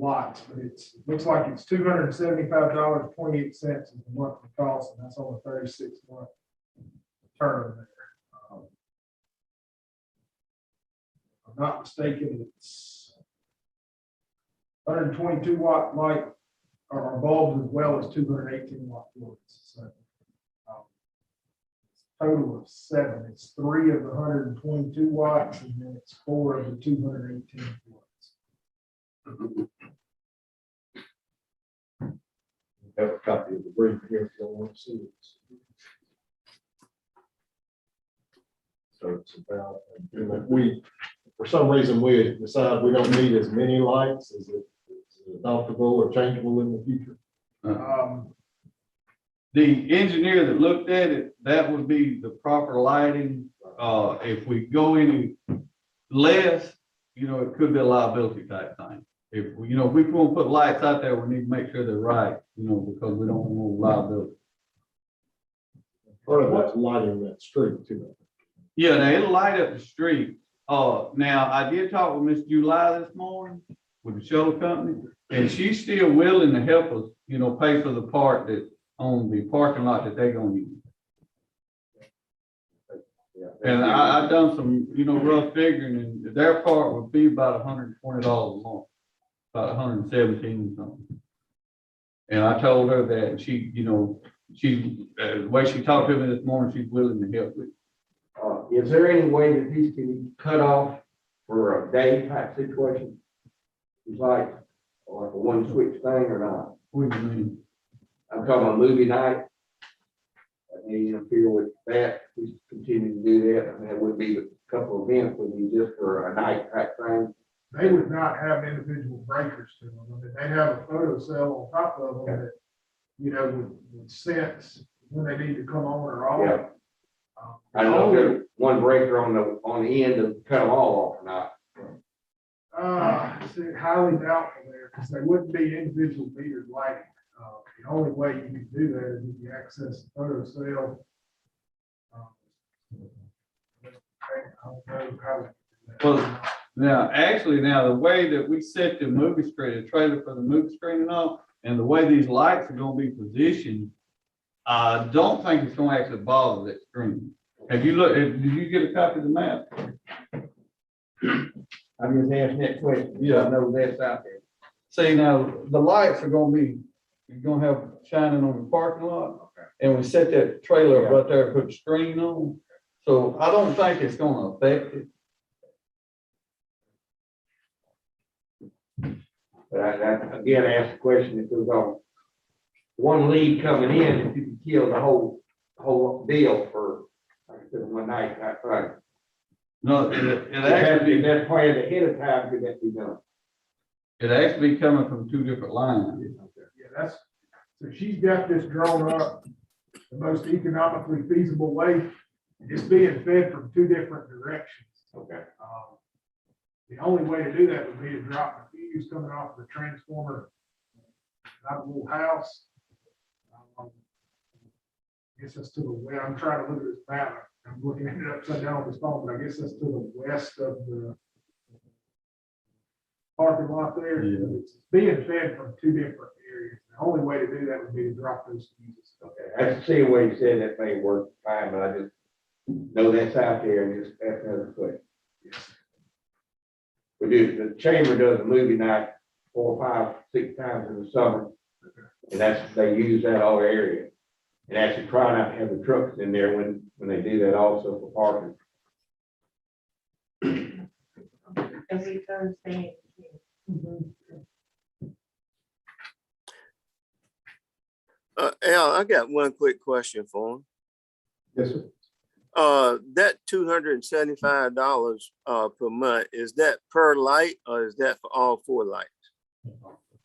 lots, but it looks like it's $275.28 is the monthly cost, and that's on a 36-month term there. If I'm not mistaken, it's 122 watt light or bulbs as well as 218 watt bulbs. So total of 7. It's 3 of the 122 watts, and then it's 4 of the 218 watts. Have a copy of the brief here if you don't want to see it. So it's about, we, for some reason, we decide we don't need as many lights. Is it adoptable or changeable in the future? The engineer that looked at it, that would be the proper lighting. If we go any less, it could be a liability type thing. If we want to put lights out there, we need to make sure they're right, because we don't want liability. Part of that's lighting that street too. Yeah, now it'll light up the street. Now I did talk with Miss July this morning with the shuttle company, and she's still willing to help us, pay for the part that on the parking lot that they're gonna use. And I've done some, rough figuring, and their part would be about $120 a month, about 117 something. And I told her that, and she, the way she talked to me this morning, she's willing to help with. Is there any way that these can be cut off for a day type situation? It's like a one switch thing or not? What do you mean? I'm talking about movie night. I mean, interfere with that, we continue to do that. I mean, it would be a couple of events, would be just for a night type thing. They would not have individual breakers to them. I mean, they have a photo cell on top of them that, would sense when they need to come on or off. Yeah. I don't know if there's one breaker on the end to cut them all off or not. It's highly doubtful there, because they wouldn't be individual meters lighting. The only way you can do that is if you access the photo cell. I don't know how. Well, now the way that we set the movie screen, the trailer for the movie screen and all, and the way these lights are gonna be positioned, I don't think it's gonna actually bother that screen. Have you looked, did you get a copy of the map? I'm just asking that question. Yeah. I know that's out there. See, now, the lights are gonna be, you're gonna have shining on the parking lot, and we set that trailer up right there, put the screen on. So I don't think it's gonna affect it. But I again asked the question if there's one lead coming in, if you can kill the whole deal for, like I said, one night, that's right. No, it actually, That's planned ahead of time, could that be done? it actually be coming from 2 different lines. Yeah, so she's got this drawn up the most economically feasible way. It's being fed from 2 different directions. Okay. The only way to do that would be to drop the fuse coming off the transformer out of the little house. I guess that's to the west. I'm trying to look at this map. I'm looking at it upside down on this phone, but I guess that's to the west of the parking lot there. Yeah. It's being fed from 2 different areas. The only way to do that would be to drop those fuses. Okay, I see what you said, that may work fine, but I just No, that's out there, and just that's another question. We do, the chamber does a movie night 4, 5, 6 times in the summer. And that's, they use that all area. And actually try not to have the trucks in there when they do that also for parking. Every Thursday. Al, I got one quick question for him. Yes, sir. That $275 per month, is that per light or is that for all 4 lights?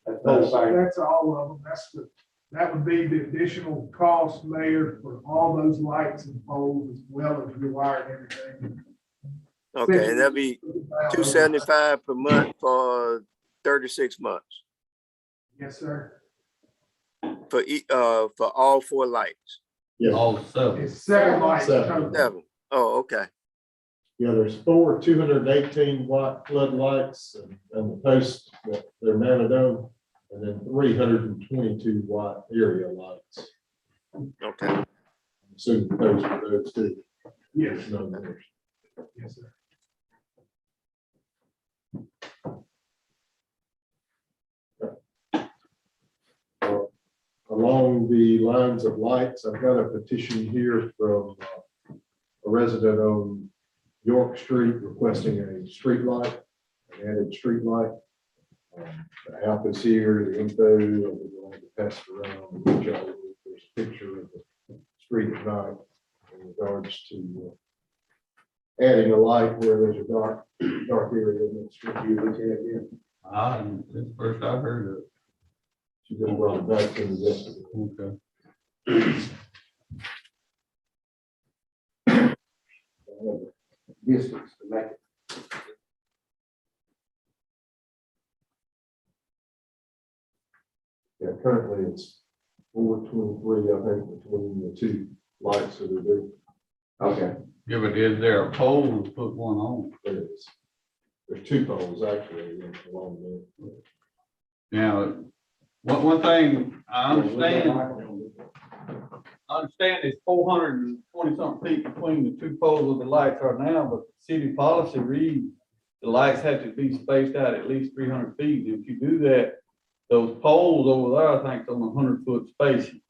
That's the whole thing. That's all of them. That would be the additional cost, Mayor, for all those lights and poles as well as your wire and everything. Okay, and that'd be $275 per month for 36 months Yes, sir. for all 4 lights. Yes. All 7. It's 7 lights. Seven. total. 7. Oh, okay. Yeah, there's 4 218 watt floodlights and the posts that they're mounted on, and then 322 watt area lights. Okay. Assuming those for those too. Yes, There's no others. yes, sir. Along the lines of lights, I've got a petition here from a resident on York Street requesting a street light, an added street light. The app is here, the info, we're going to pass it around. There's a picture of the street at night in regards to adding a light where there's a dark area in the street. You look at it, That's the first I've heard of. she just brought it back to the investigation. Okay. Distance to make it. Yeah, currently it's 423, I think, between the 2 lights that are there. Okay. Yeah, but is there a pole to put one on? There is. There's 2 poles actually along there. Now, one thing I understand is 420 something feet between the 2 poles where the lights are now, but city policy reads the lights have to be spaced out at least 300 feet. If you do that, those poles over there, I think, is on 100-foot spacing.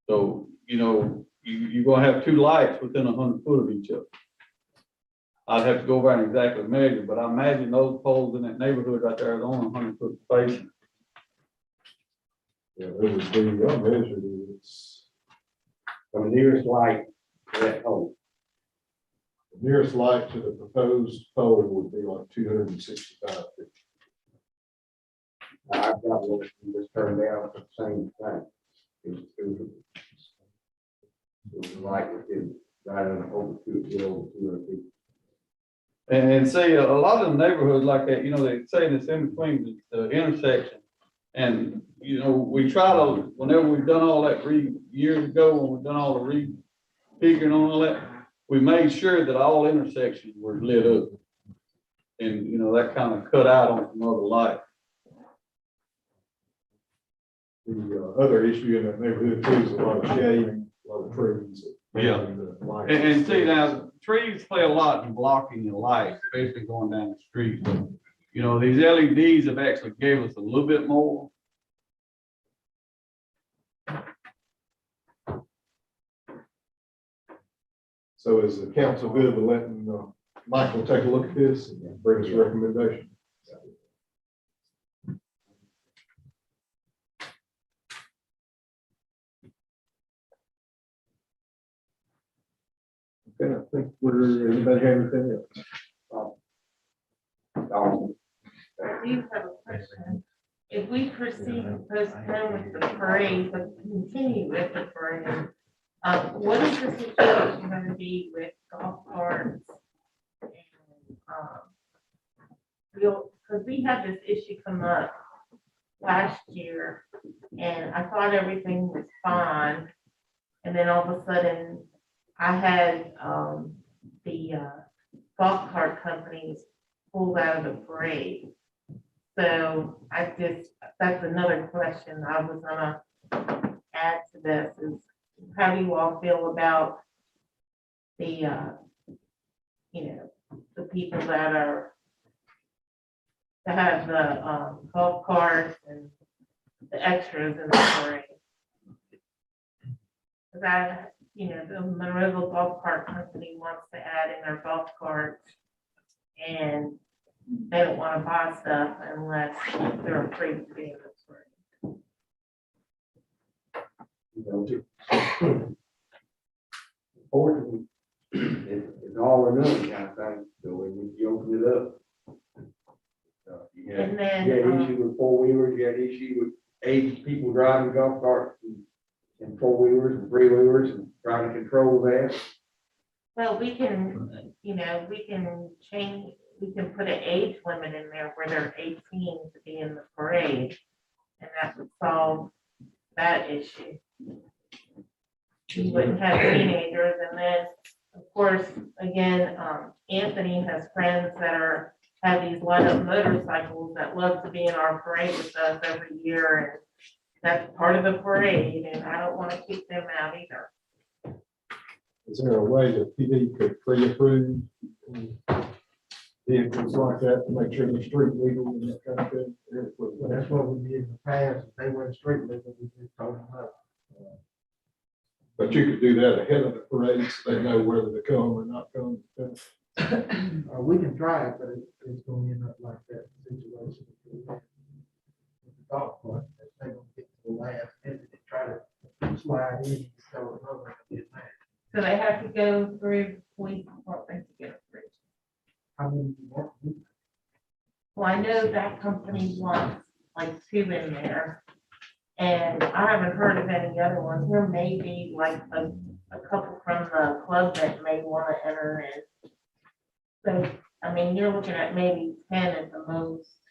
So, you're gonna have 2 lights within 100 foot of each other. I'd have to go over and exactly measure, but I imagine those poles in that neighborhood right there is on 100-foot spacing. Yeah, it would be, I measured it, it's So the nearest light to that pole. the nearest light to the proposed pole would be like 265 feet. I've got one that you just turned down for the same thing. It was like within, right on over 200 feet. And see, a lot of the neighborhoods like that, they say it's in between the intersection. And, we try to, whenever we've done all that years ago, when we've done all the refiguring on all that, we made sure that all intersections were lit up. And, that kind of cut out on some other light. The other issue in that neighborhood too is a lot of shade, a lot of trees. Yeah. And see, now, trees play a lot in blocking the light, especially going down the street. But, these LEDs have actually gave us a little bit more. So is the council good with letting Michael take a look at this and bring his recommendation? Okay, I think anybody have anything else? I do have a question. If we proceed to postpone with the parade, but continue with the parade, what is the situation going to be with golf carts? And, because we had this issue come up last year, and I thought everything was fine. And then all of a sudden, I had the golf cart companies pulled out of the parade. So that's another question I was gonna add to this is, how do you all feel about the people that have the golf carts and the extras in the parade. That, the Monroeville Golf Cart Company wants to add in their golf carts, and they don't want to buy stuff unless they're afraid to be in the parade. Fortunately, it's all or nothing kind of thing, so when you open it up. And then, You had issue with four-wheelers, you had issue with aged people driving golf carts and four-wheelers and three-wheelers and trying to control that. well, we can change, we can put an age limit in there where they're 18 to be in the parade. And that would solve that issue. You wouldn't have teenagers, and then, of course, again, Anthony has friends that have these light-up motorcycles that love to be in our parade with us every year, and that's part of the parade, and I don't want to keep them out either. Is there a way that PD could pre-approve vehicles like that to make sure they're street legal and that kind of thing? Well, that's what we did in the past. If they went straight, we just told them up. But you could do that ahead of the parade, so they know whether to come or not come. We can try it, but it's gonna end up like that situation. With the golf cart, if they gonna get to the last minute and try to slide in, so it's not gonna get mad. So they have to go through the police department to get approved. How many you want? Well, I know that company wants like 2 in there. And I haven't heard of any other ones. There may be like a couple from the club that may want to enter in. So, I mean, you're looking at maybe 10 at the most.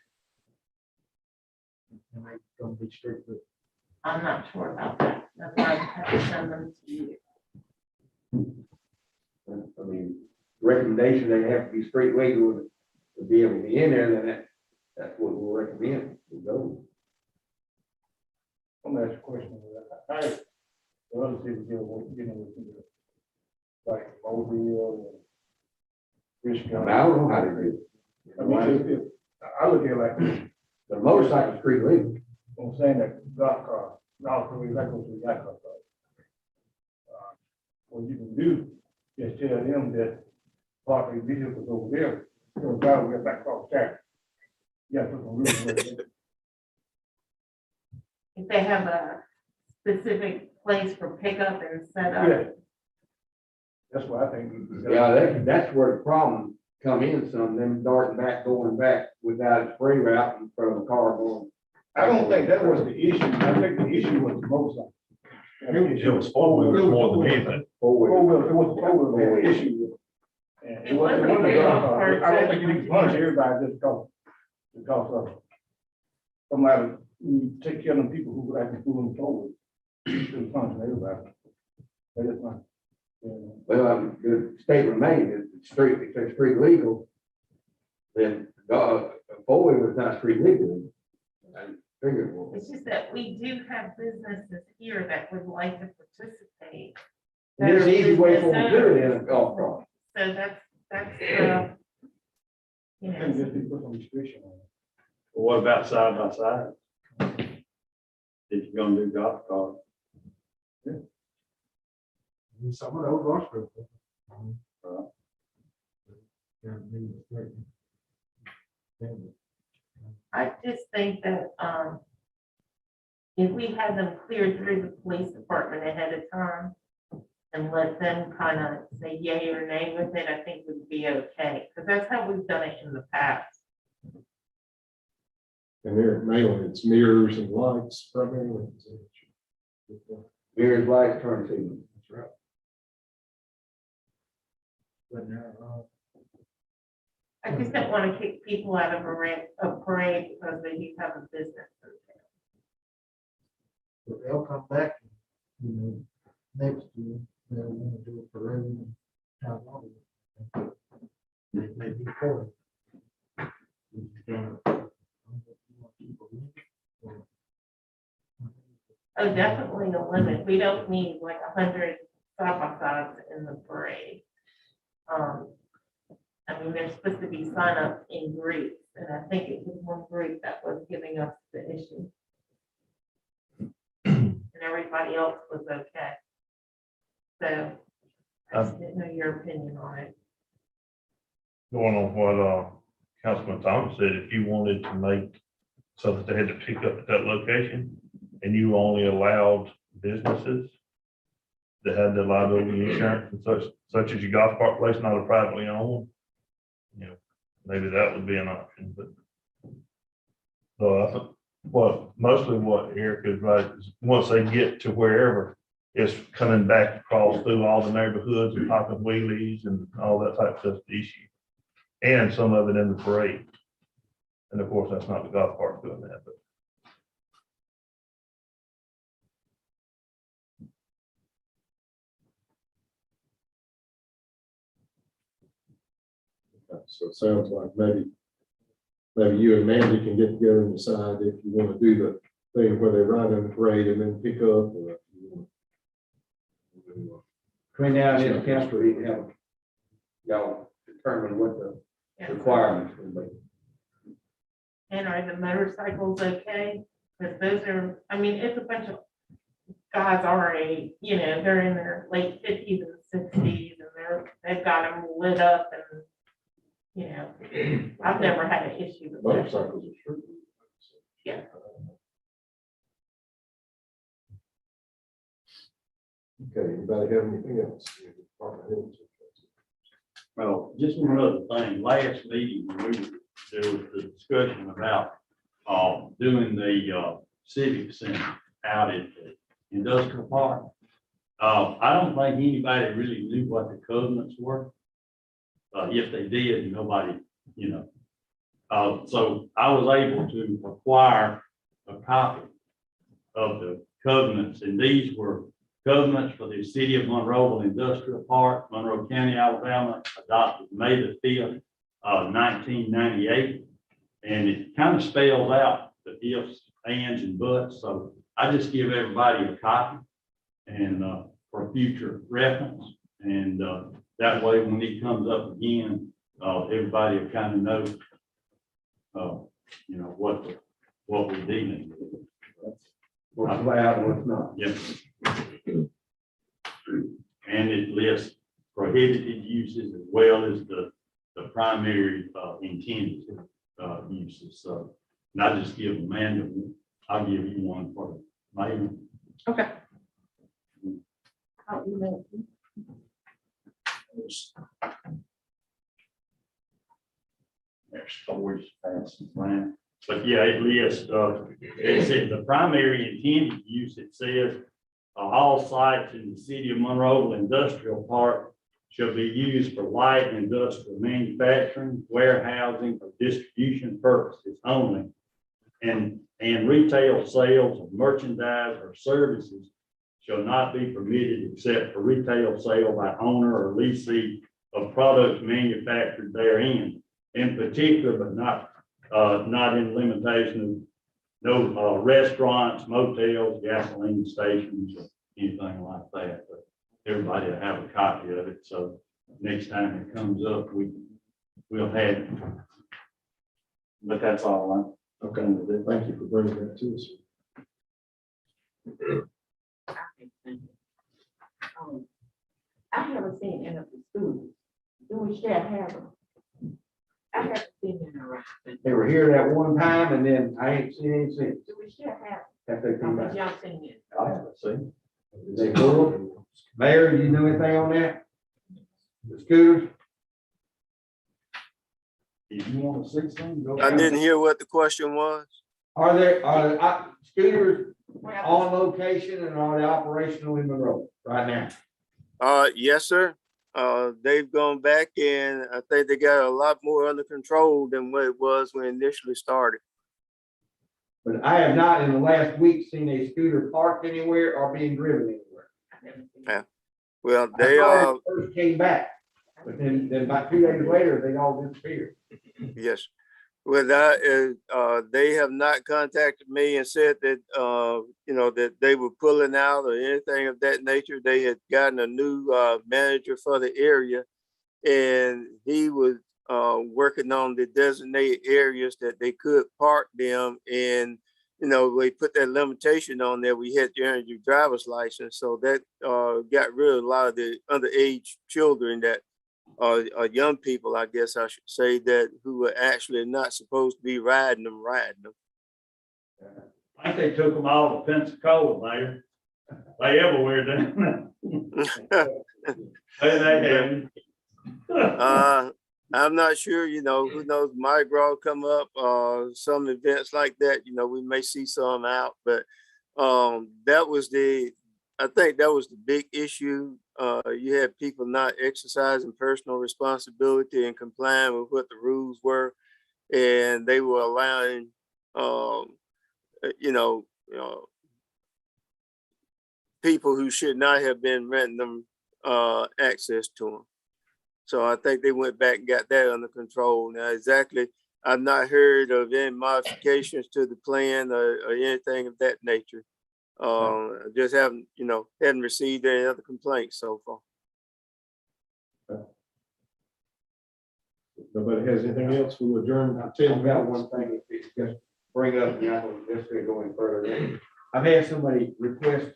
And they gonna be strict with. I'm not sure about that. That's why I have to send them to you. I mean, recommendation, they have to be street legal to be able to be in there, then that's what we'll recommend, we go. I'm gonna ask a question. The other cities getting with the, like Monroeville and I mean, I don't know how to do it. I mean, I look at it like, The motorcycle street legal. I'm saying that golf cart, that goes to the golf cart. What you can do is tell them that park their vehicles over there, you're gonna drive way back across there. Yeah, put some rules in there. If they have a specific place for pickup and set Yeah. up. That's what I think. Yeah, that's where the problem come in, some of them darting back, going back without a spray route in front of the car going. I don't think that was the issue. I think the issue was the motorcycle. It was four-wheelers more than anything. Forward. It was the four-wheel issue. And it wasn't the golf cart. I don't think you need to punish everybody just because of somebody, take care of them people who actually pull them forward. To punish everybody. That is not. Well, the state remains, it's street, if it's street legal, then, forward was not street legal. I figured, well, It's just that we do have businesses here that would like to participate. there's an easy way for them to do it in a golf cart. So that's, I think just be put some restriction on it. Well, what about side by side? If you're gonna do golf cart, Some of those are strict. I just think that, if we had them cleared through the police department ahead of time and let them kind of say yay or nay with it, I think would be okay, because that's how we've done it in the past. And they're mainly, it's mirrors and lights primarily. Mirrors, lights, turn signals. That's right. But now, I just don't want to kick people out of a parade because they do have a business. but they'll come back, next year, they'll want to do a parade. And how long? It may be for Oh, definitely a limit. We don't need like 100 side by sides in the parade. I mean, there's supposed to be sign up in groups, and I think it was one group that was giving us the issue. And everybody else was okay. So I just didn't know your opinion on it. Going on what, Councilman Thomas said, if you wanted to make so that they had to pick up at that location and you only allowed businesses that had the liability insurance and such as your golf cart place, not a privately owned, you know, maybe that would be an option, but. So I think, mostly what Eric is right, is once they get to wherever, it's coming back across through all the neighborhoods and popping wheelies and all that type of stuff's the issue. And some of it in the parade. And of course, that's not the golf cart doing that, but. So it sounds like maybe you and Mandy can get together and decide if you want to do the thing where they ride in the parade and then pick up, or if you want to do, Between now and then, council, we can have, y'all determine what the requirements will be. And are the motorcycles okay? Because those are, I mean, it's a bunch of guys already, you know, they're in their late 50s and 60s, and they've got them lit up, and you know, I've never had an issue with that. motorcycles are true. Yeah. Okay, anybody have anything else? Well, just one other thing, last meeting, there was the discussion about, doing the, civic center out at the industrial park. I don't think anybody really knew what the covenants were. If they did, nobody, you know. So I was able to acquire a copy of the covenants, and these were covenants for the city of Monroeville Industrial Park, Monroe County, Alabama, adopted May the 5th, 1998. And it kind of spells out the ifs, ands, and buts. So I just give everybody a copy and for future reference. And that way, when it comes up again, everybody will kind of know, you know, what we're dealing with. What's allowed and what's not. Yes. And it lists prohibited uses as well as the primary intended uses. So, and I just give Amanda, I'll give you one for the mayor. Okay. I'll email you. There's always fast and plan. But yeah, it lists, it said the primary intended use, it says, all sites in the city of Monroeville Industrial Park shall be used for light industrial manufacturing, warehousing, or distribution purposes only. And retail sales of merchandise or services shall not be permitted except for retail sale by owner or lessee of products manufactured therein. In particular, but not in limitation of no restaurants, motels, gasoline stations, or anything like that. But everybody will have a copy of it. So next time it comes up, we'll have it. But that's all Okay, thank you for bringing that to us. I haven't seen any of the students. Do we still have them? I haven't seen them around. They were here that one time and then I ain't seen any since. Do we still have After they come them? back. Y'all seen it? I haven't seen. Did they pull them? Mayor, do you know anything on that? The scooters? If you want to see some, go. I didn't hear what the question was. Are there scooters on location and are they operational in Monroe right now? Yes, sir. They've gone back and I think they got a lot more under control than what it was when it initially started. But I have not in the last week seen a scooter parked anywhere or being driven anywhere. Yeah. Well, I they saw it first came back, but then about 2 days later, they all disappeared. yes. Well, they have not contacted me and said that, you know, that they were pulling out or anything of that nature. They had gotten a new manager for the area and he was working on the designated areas that they could park them. And, you know, we put that limitation on there. We had to earn your driver's license. So that got rid of a lot of the underage children that are young people, I guess I should say, that who were actually not supposed to be riding them. I think they took them all to Pensacola, Mayor. They everywhere down there. They I'm not sure, you know, who knows, Mardi Gras come up, some events like that, you know, we may see some out, but that was I think that was the big issue. You had people not exercising personal responsibility and complying with what the rules were, and they were allowing, you know, people who should not have been renting them access to them. So I think they went back and got that under control. Now, exactly, I've not heard of any modifications to the plan or anything of that nature. Just haven't received any other complaints so far. Nobody has anything else? We will adjourn. I'll tell you about one thing, if it's just bring up, and I don't necessarily go any further. I've had somebody request,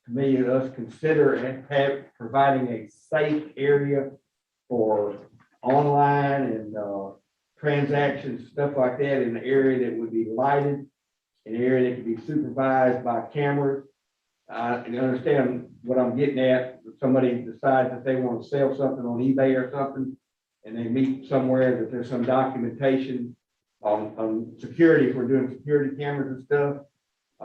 me and us consider and have providing a safe area for online and transactions, stuff like that, in an area that would be lighted, an area that could be supervised by cameras. You understand what I'm getting at? If somebody decides that they want to sell something on eBay or something, and they meet somewhere that there's some documentation on security, if we're doing security cameras and stuff. I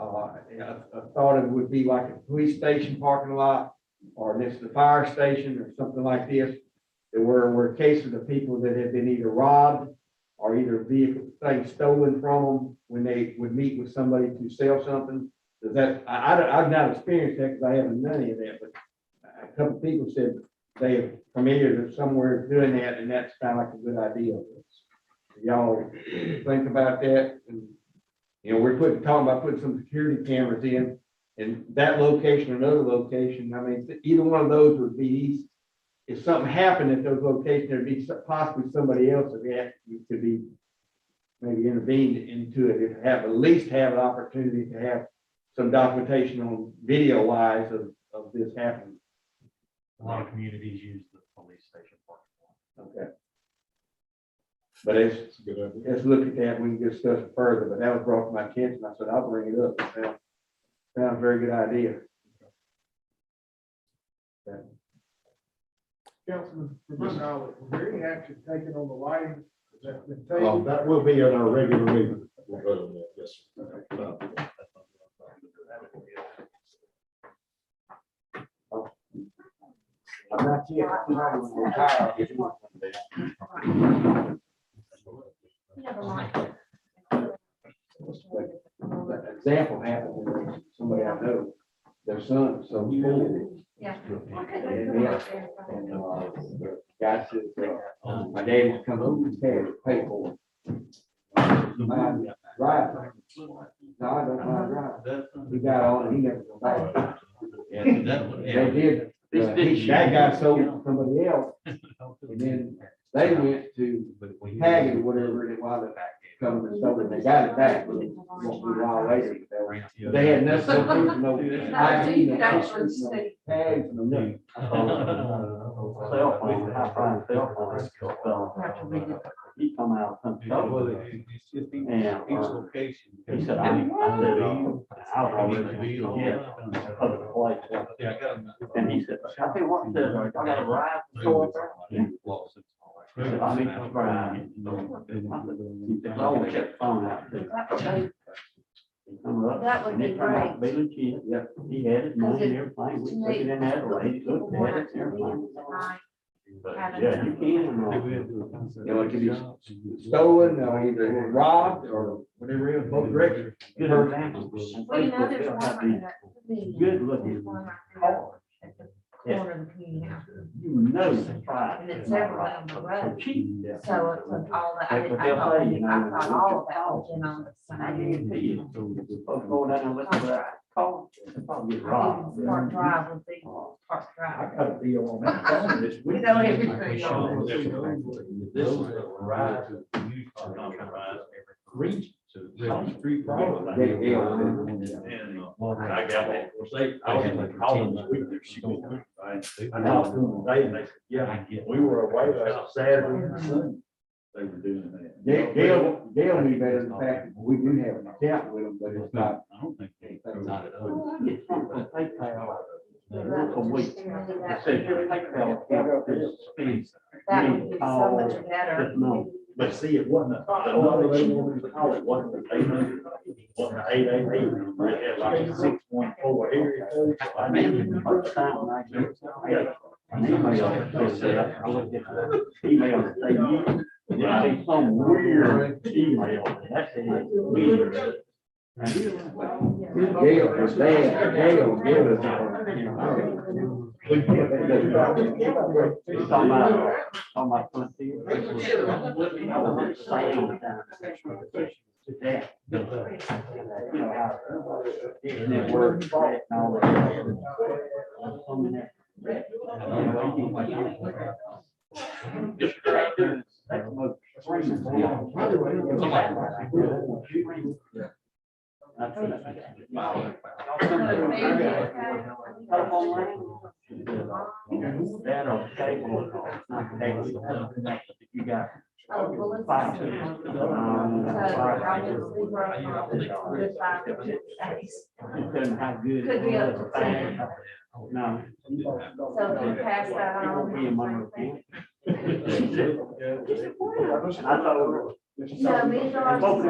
thought it would be like a police station parking lot, or next to the fire station or something like this. There were cases of people that had been either robbed or either vehicle things stolen from them when they would meet with somebody to sell something. Does that, I've not experienced that because I haven't done any of that, but a couple of people said they are familiar with somewhere doing that, and that's kind of like a good idea. Y'all think about that. And, you know, we're talking about putting some security cameras in that location or another location. I mean, either one of those would be easy. If something happened at those locations, there'd be possibly somebody else that could be maybe intervened into it. If have at least have an opportunity to have some documentation on video wise of this happening. A lot of communities use the police station parking lot. Okay. But let's look at that. We can discuss it further, but that was brought to my attention. I said, I'll bring it up. It sounds a very good idea. Okay. Councilman, for my knowledge, was there any action taken on the lighting? Has that been taken? That will be at our regular meeting. We'll vote on that, yes, sir. I'm not yet. That example happened with somebody I know, their son was so cool. Yeah. And the guy said, my dad was coming over his head to pay for it. Mind driving. No, I don't mind driving. He got on and he never come back. And they did. That guy sold it to somebody else, and then they went to tag it, whatever it was, coming and sold it. They got it back, but it won't be a while later. But they had nothing, no ID, no tags, no nothing. Cell phone, I find cell phone. He come out, and he said, I said, I and he said, I tell you what, I got a ride to go up there. He said, I need to ride. He said, I will check the phone out too. That would be great. Billy Kid, yeah, he had it, money and everything, we took it in that lady, looked at it, and everything. But yeah, you can. You know, it could be stolen, or either robbed, or whatever it is, both directions. Good example. Well, you know, there's one right there. Good looking cars. At the corner of the community house. You know the price. And it's several down the So road. cheap. So it's like all that, That's what I they'll say, you know. thought all of that was in on the I same. guarantee you, folks go down and look at that. call. Probably get robbed. Park Drive would be Park I Drive. got a deal on that phone this week. You know, every This is the rise of the youth compromise region. So it's three problems. And, I got it. I was in the column this week. I talked to them today and they said, yeah, we were away last Saturday and Sunday. They were doing that. Gail knew better than the fact that we do have an account with them, but it's not. I don't think they. Not at all. That would be so much better. But see, it wasn't a number they wanted to call it, wasn't an 800, wasn't an 888, it had like a 614 area code. I mean, first time when I get an email that said, I looked at the email that they used, and I see some weird email, and that said, weird. Gail, his dad, Gail, Gail is, It's on my front field. That or cable, not cable, you got. Oh, well, let's see. Depending how good. Could be up to 10. No. So if you pass that on. Be in Monroeville. No, these are okay.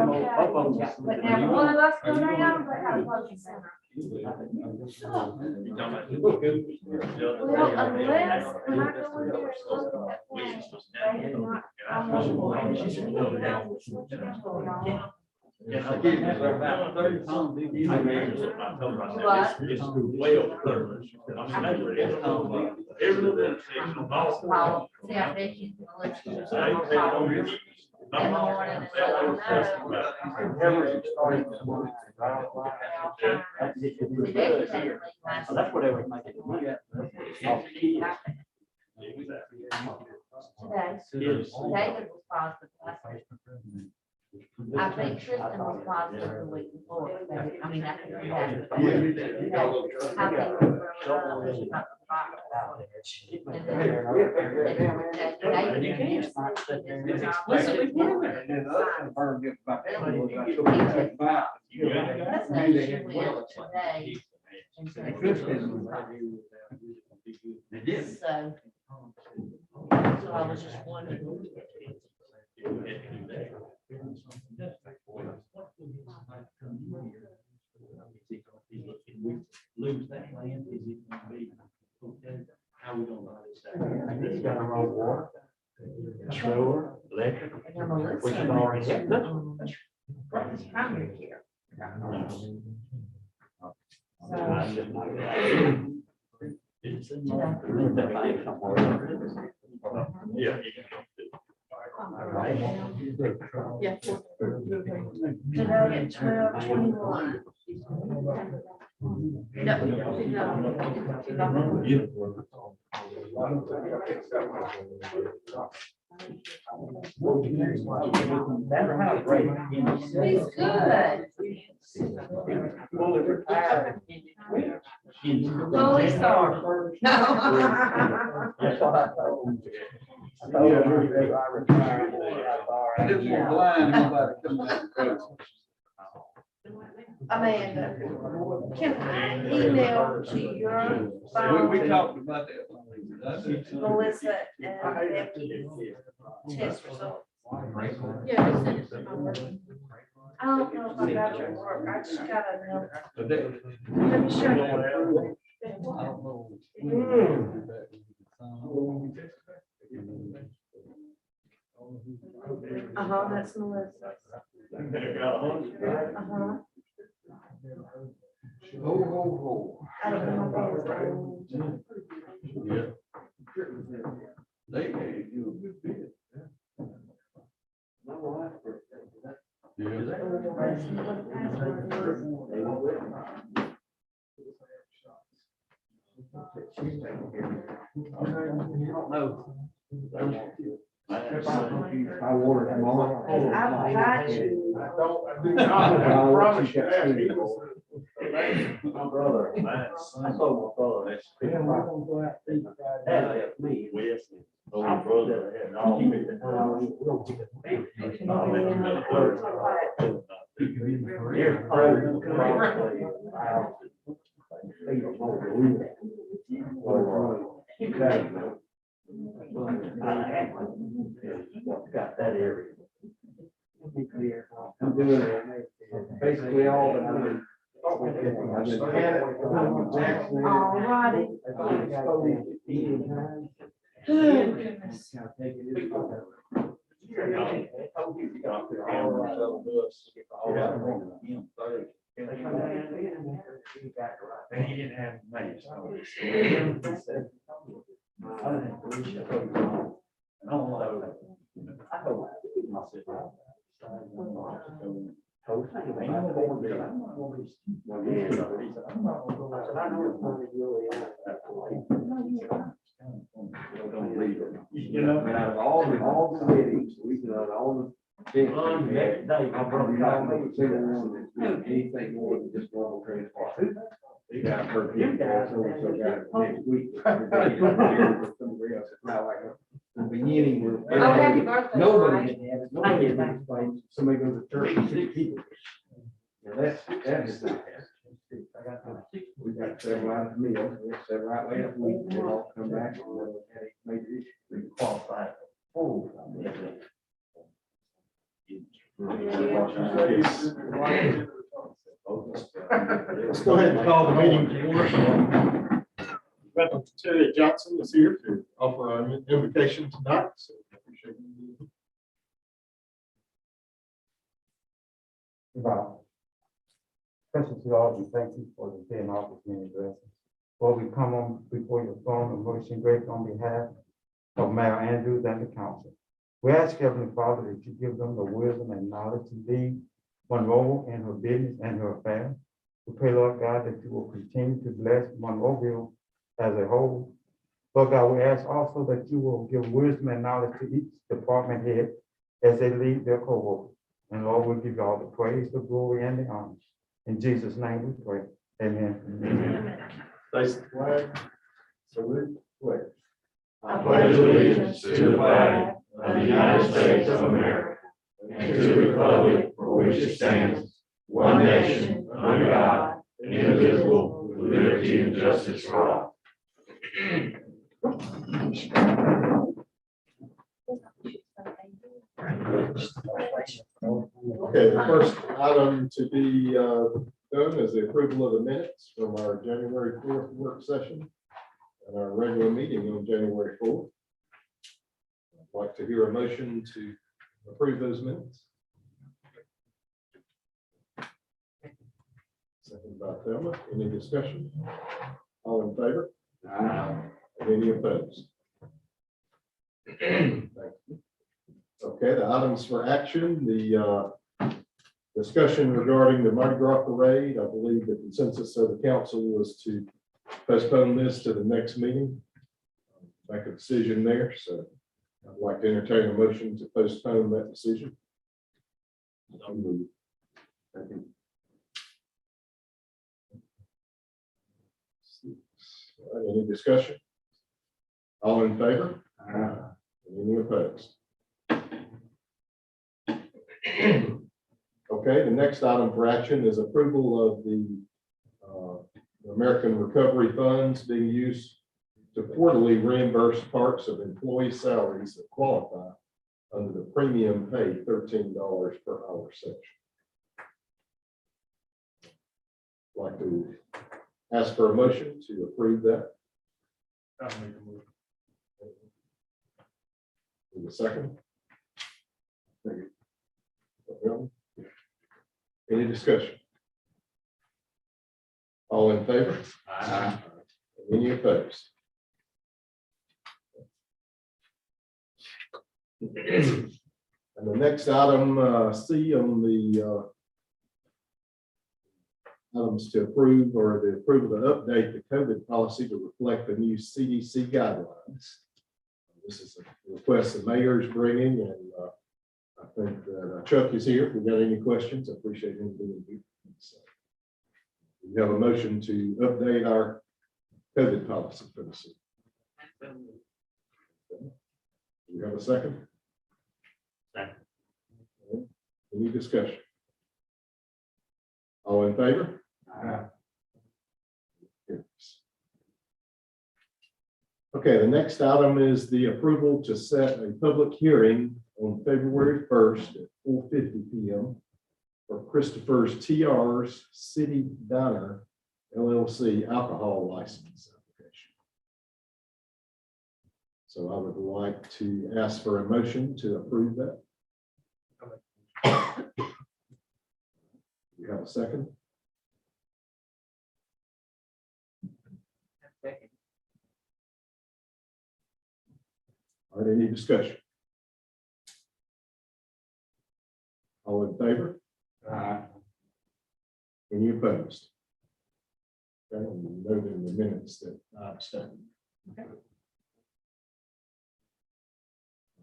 But now one of us go down, but how close is that? Well, unless, when I go in there and look at that plan, they do not, I'm not going to. Yes, I did. About 30 pounds. What? It's well covered. I mean, they were in every little intersection of all. Well, yeah, they keep the list. In the morning and That's what they were making. Today, David was positive last week. I think Tristan was positive the week before. I mean, I think we had. I think we were really about the fire. And then- That's the issue with today. So I was just wondering. Lose that land, is it gonna be, okay, how we gonna buy this down? It's got the wrong water. Sewer, electric. Which is already happened. That's primary care. Yeah. Yeah. Today at 12:21. No, she's He's good. Police are. That's what I told him. I told him if I retire, If you're blind, nobody comes out. Amanda, can I email to your phone? We talked about that. Melissa and Becky's test results? Yeah, just send it to my work. I don't know if I got your work, I just got a number. But that, Let me show you. I don't know. That's Melissa. I don't know if Yeah. They gave you a good bid. Yeah. don't know. I I water them all. I've got you. do not, I promise you that. He was- My brother, I told my brother, that's. Yeah, we're gonna go out and That helped me with, my brother had all. Got that area. I'm doing it. Basically all that I'm doing. All righty. Goodness. And he didn't have money, so. You know, and out of all the meetings, we've done all the. Next day, my brother called me. Anything more than just normal transport. Yeah, I've heard you guys, so got it next week. Somebody else, it's not like the beginning where. Oh, happy birthday, Nobody Mike. had it, nobody had it, like, somebody goes to church, 6 people. Now, that is not happening. We got several out of the meal, we have several out last week, they all come back and we'll have a major issue. We qualified. Oh. Let's go ahead and call the meeting to order. Representative Johnson is here to offer an invocation tonight. So I appreciate it. Precious Lord, we thank you for the day and all the many blessings. Lord, we come on before your throne of mercy and grace on behalf of Mayor Andrews and the council. We ask Heavenly Father that you give them the wisdom and knowledge to lead Monroe in her business and her affairs. We pray, Lord God, that you will continue to bless Monroeville as a whole. Lord God, we ask also that you will give wisdom and knowledge to each department head as they lead their coworkers. And Lord, we give you all the praise, the glory, and the honor. In Jesus' name we pray. Amen. Amen. Face the flag. Salute, pledge. I pledge allegiance to the flag of the United States of America and to the republic for which it stands, one nation, under God, indivisible, with liberty and justice for all. Okay, the first item to be done is the approval of the minutes from our January 4th work session and our regular meeting on January 4th. I'd like to hear a motion to approve those minutes. Second by Thelma. Any discussion? All in favor? Any opposed? Thank you. Okay, the items for action, the discussion regarding the Mardi Gras parade. I believe the consensus of the council was to postpone this to the next meeting. Make a decision there, so I'd like to entertain a motion to postpone that decision. Thank you. All right, any discussion? All in favor? Any opposed? Okay, the next item for action is approval of the American Recovery Funds being used to quarterly reimburse parts of employee salaries that qualify under the premium pay $13 per hour section. I'd like to ask for a motion to approve that. I'll make a move. In a second. Any discussion? All in favor? Any opposed? And the next item, C on the items to approve or the approval to update the COVID policy to reflect the new CDC guidelines. This is a request the mayor's bringing, and I think that Chuck is here. If we've got any questions, I appreciate him being here. So, we have a motion to update our COVID policy for the city. Do we have a second? Second. Any discussion? All in favor? Yes. Okay, the next item is the approval to set a public hearing on February 1st at 4:50 p.m. for Christopher's TR's City Diner LLC alcohol license application. So I would like to ask for a motion to approve that. You have a second? All right, any discussion? All in favor? Any opposed? Okay, and note in the minutes that I abstained. All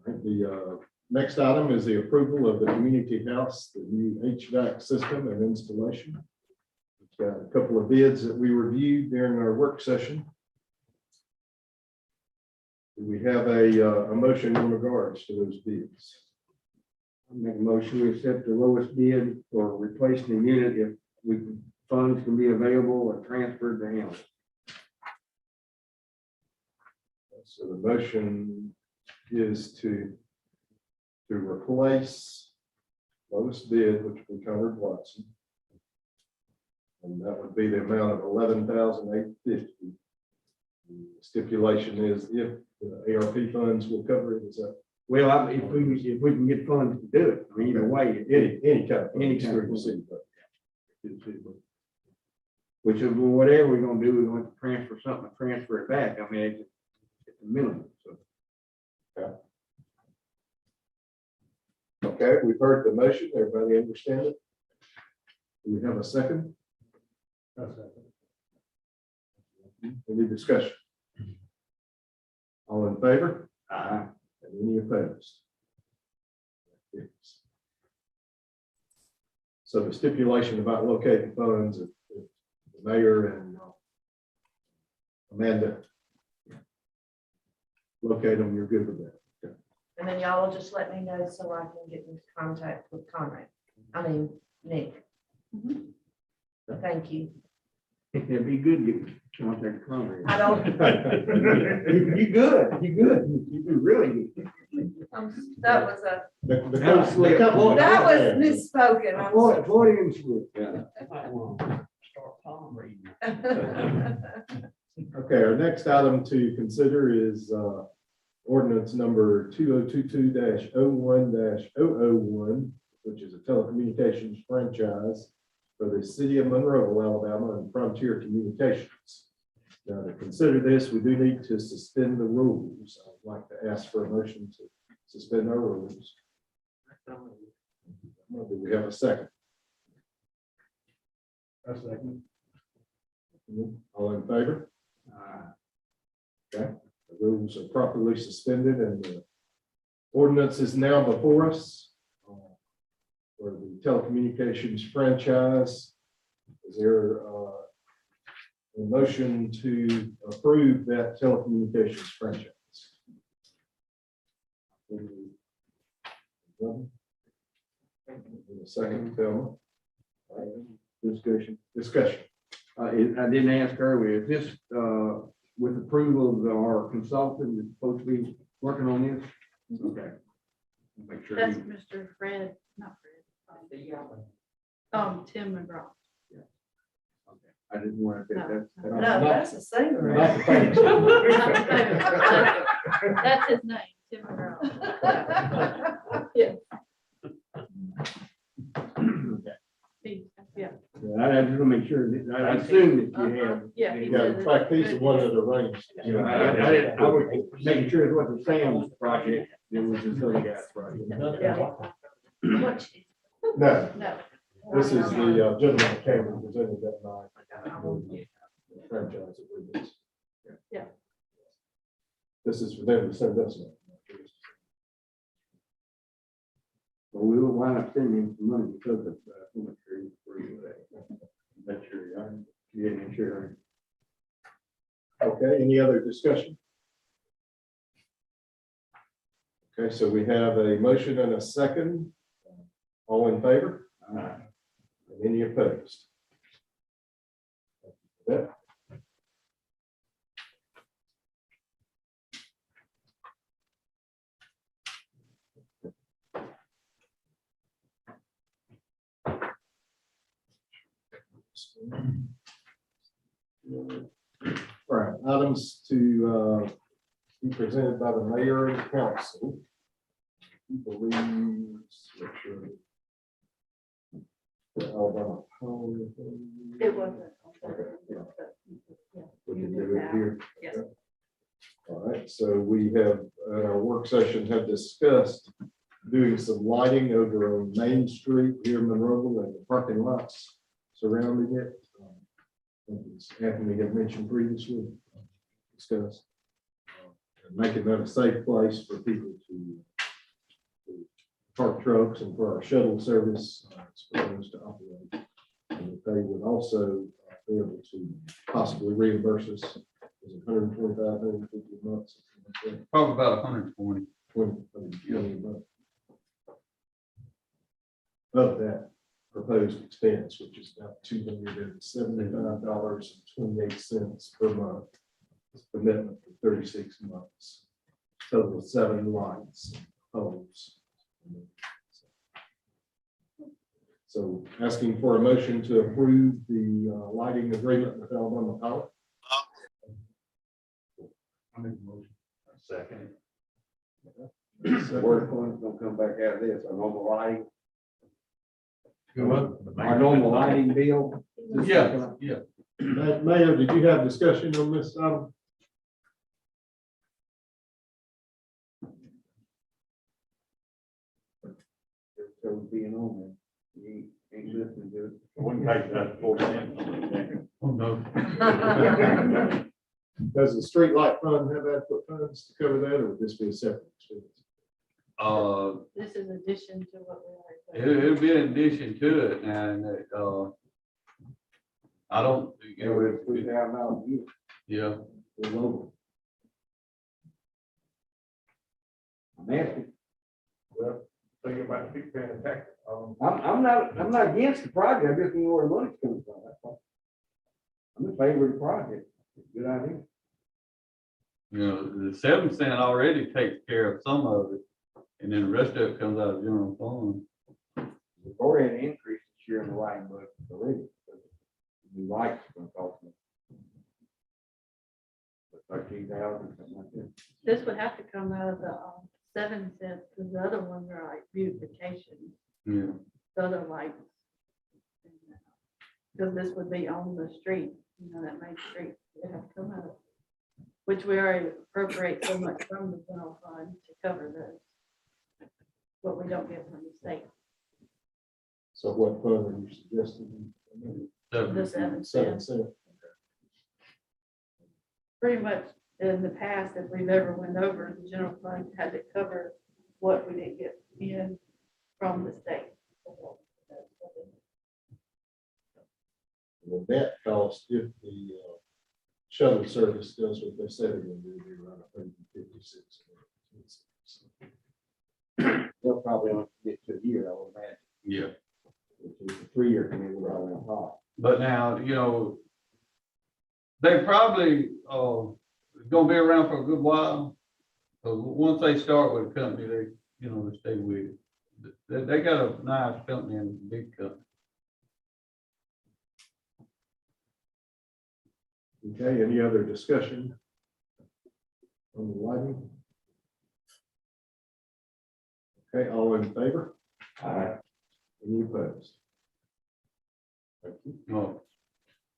right, the next item is the approval of the community house, the new HVAC system and installation. We've got a couple of bids that we reviewed during our work session. Do we have a motion in regards to those bids? I make a motion, we accept the lowest bid for replacing the unit if funds can be available or transferred to him. So the motion is to replace lowest bid, which we covered Watson. And that would be the amount of $11,850. The stipulation is if the ARP funds will cover it, is that Well, if we can get funds to do it, I mean, either way, any kind of. Any kind of- we'll see, but- which is whatever we're gonna do, we're going to transfer something, transfer it back. I mean, it's a minimum, so. Okay, we've heard the motion. Everybody understand it? Do we have a second? Any discussion? All in favor? And any opposed? Yes. So the stipulation about locating funds, if the mayor and Amanda locate them, you're good with that. Okay. And then y'all will just let me know so I can get into contact with Conrad. I mean, Nick. Thank you. It'd be good to get contact Conrad. I don't, You good, you do really good. that was a, That was slick. that was misspoken. I'm sorry. Avoid him, slip. Start palm reading. Okay, our next item to consider is ordinance number 2022-01-001, which is a telecommunications franchise for the city of Monroeville, Alabama, and Frontier Communications. Now, to consider this, we do need to suspend the rules. I'd like to ask for a motion to suspend our rules. Do we have a second? A second. All in favor? Okay, the rules are properly suspended and the ordinance is now before us for the telecommunications franchise. Is there a motion to approve that telecommunications franchise? A second, Thelma. Discussion. I didn't ask earlier, is this, with approval of our consultant that's supposed to be working on this? Okay. Make sure. That's he- Mr. Fred, not Fred. Tim McGraw. Okay. I didn't want to. No, that's a singer. Not the famous. That's his name, Tim McGraw. Yeah. Yeah, I just want to make sure, that I assume that you have. yeah. he Yeah, in said fact, these are one of the range. You know, I was making sure it wasn't Sam's project, it was this other guy's project. Yeah. What? No, No, This is the gentleman Cameron presented that night. Franchise agreements. Yeah. This is for them to send us. But we will wind up sending some money because of cemetery for you. Make sure you are. Yeah, make sure. Okay, any other discussion? Okay, so we have a motion and a second. All in favor? And any opposed? Yeah. All right, items to be presented by the mayor and council. He believes. Alabama. It wasn't. Okay, yeah. Yeah. We can do it here. Yes. All right, so we have, at our work session, have discussed doing some lighting over on Main Street here in Monroeville and the parking lots surrounding it. As Anthony had mentioned previously, discussed. And making that a safe place for people to park trucks and for our shuttle service supposed to operate. And that they would also be able to possibly reimburse us. Is it 125, 150 months? Probably about 120. 20 months. Of that proposed expense, which is about $275.28 per month. It's commitment for 36 months. Total of 7 lights, poles. So asking for a motion to approve the lighting agreement with Alabama Power. I make a motion. Second. The work one's gonna come back out of this, our normal lighting, Go up. our normal lighting bill. Yeah, yeah. Mayor, did you have discussion on this item? So being on there, you ain't listening to it. Wouldn't take that 4 cents. Oh, no. Does the street light fund have adequate funds to cover that, or would this be a separate expense? This is addition to what we already. It'll be in addition to it, and, I don't, you know, It's $3,000 a year, yeah, we're local. I'm asking. Well, think about people paying the tax. I'm not against the project, I just don't know where the money's coming from, that's all. I'm in favor of the project, it's a good idea. you know, the 7 cent already takes care of some of it, and then the rest of it comes out of general fund. We've already had an increase this year in the lighting budget already. The lights are gonna cost me 13,000, something like that. This would have to come out of the 7 cents, because the other ones are like beautification, Yeah, the other lights. Because this would be on the street, you know, that main street, it have to come out of, which we already appropriate so much from the general fund to cover those. What we don't get from the state. So what fund are you suggesting? The 7 7 cents. cents. Pretty much in the past, if we've ever went over, the general fund had to cover what we didn't get in from the state. Well, that cost, if the shuttle service does what they said it would do, it'd be around 156. They'll probably only get to a year, I would imagine, yeah. which is a 3-year commitment right on top. But now, you know, they probably, gonna be around for a good while. So once they start with a company, they, you know, they stay with it. They got a nice company and a big company. Okay, any other discussion on the lighting? Okay, all in favor? Aye. Any opposed? Thank you. No.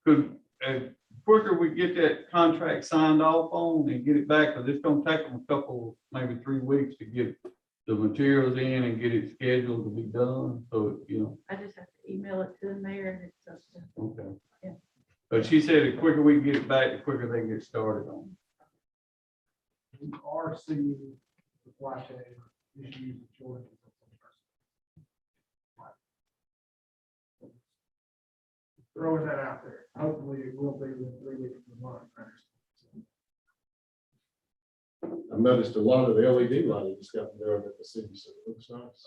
Could, quicker we get that contract signed off on and get it back, because it's gonna take them a couple, maybe 3 weeks to get the materials in and get it scheduled to be done, so, you know. I just have to email it to the mayor and it's up to. Okay. Yeah. But she said the quicker we can get it back, the quicker they can get started on it. We are seeing supply chain issues and shortages. Throwing that out there. Hopefully it will be within 3 weeks of the month. I've noticed a lot of the LED lighting just got there at the city, so it looks nice.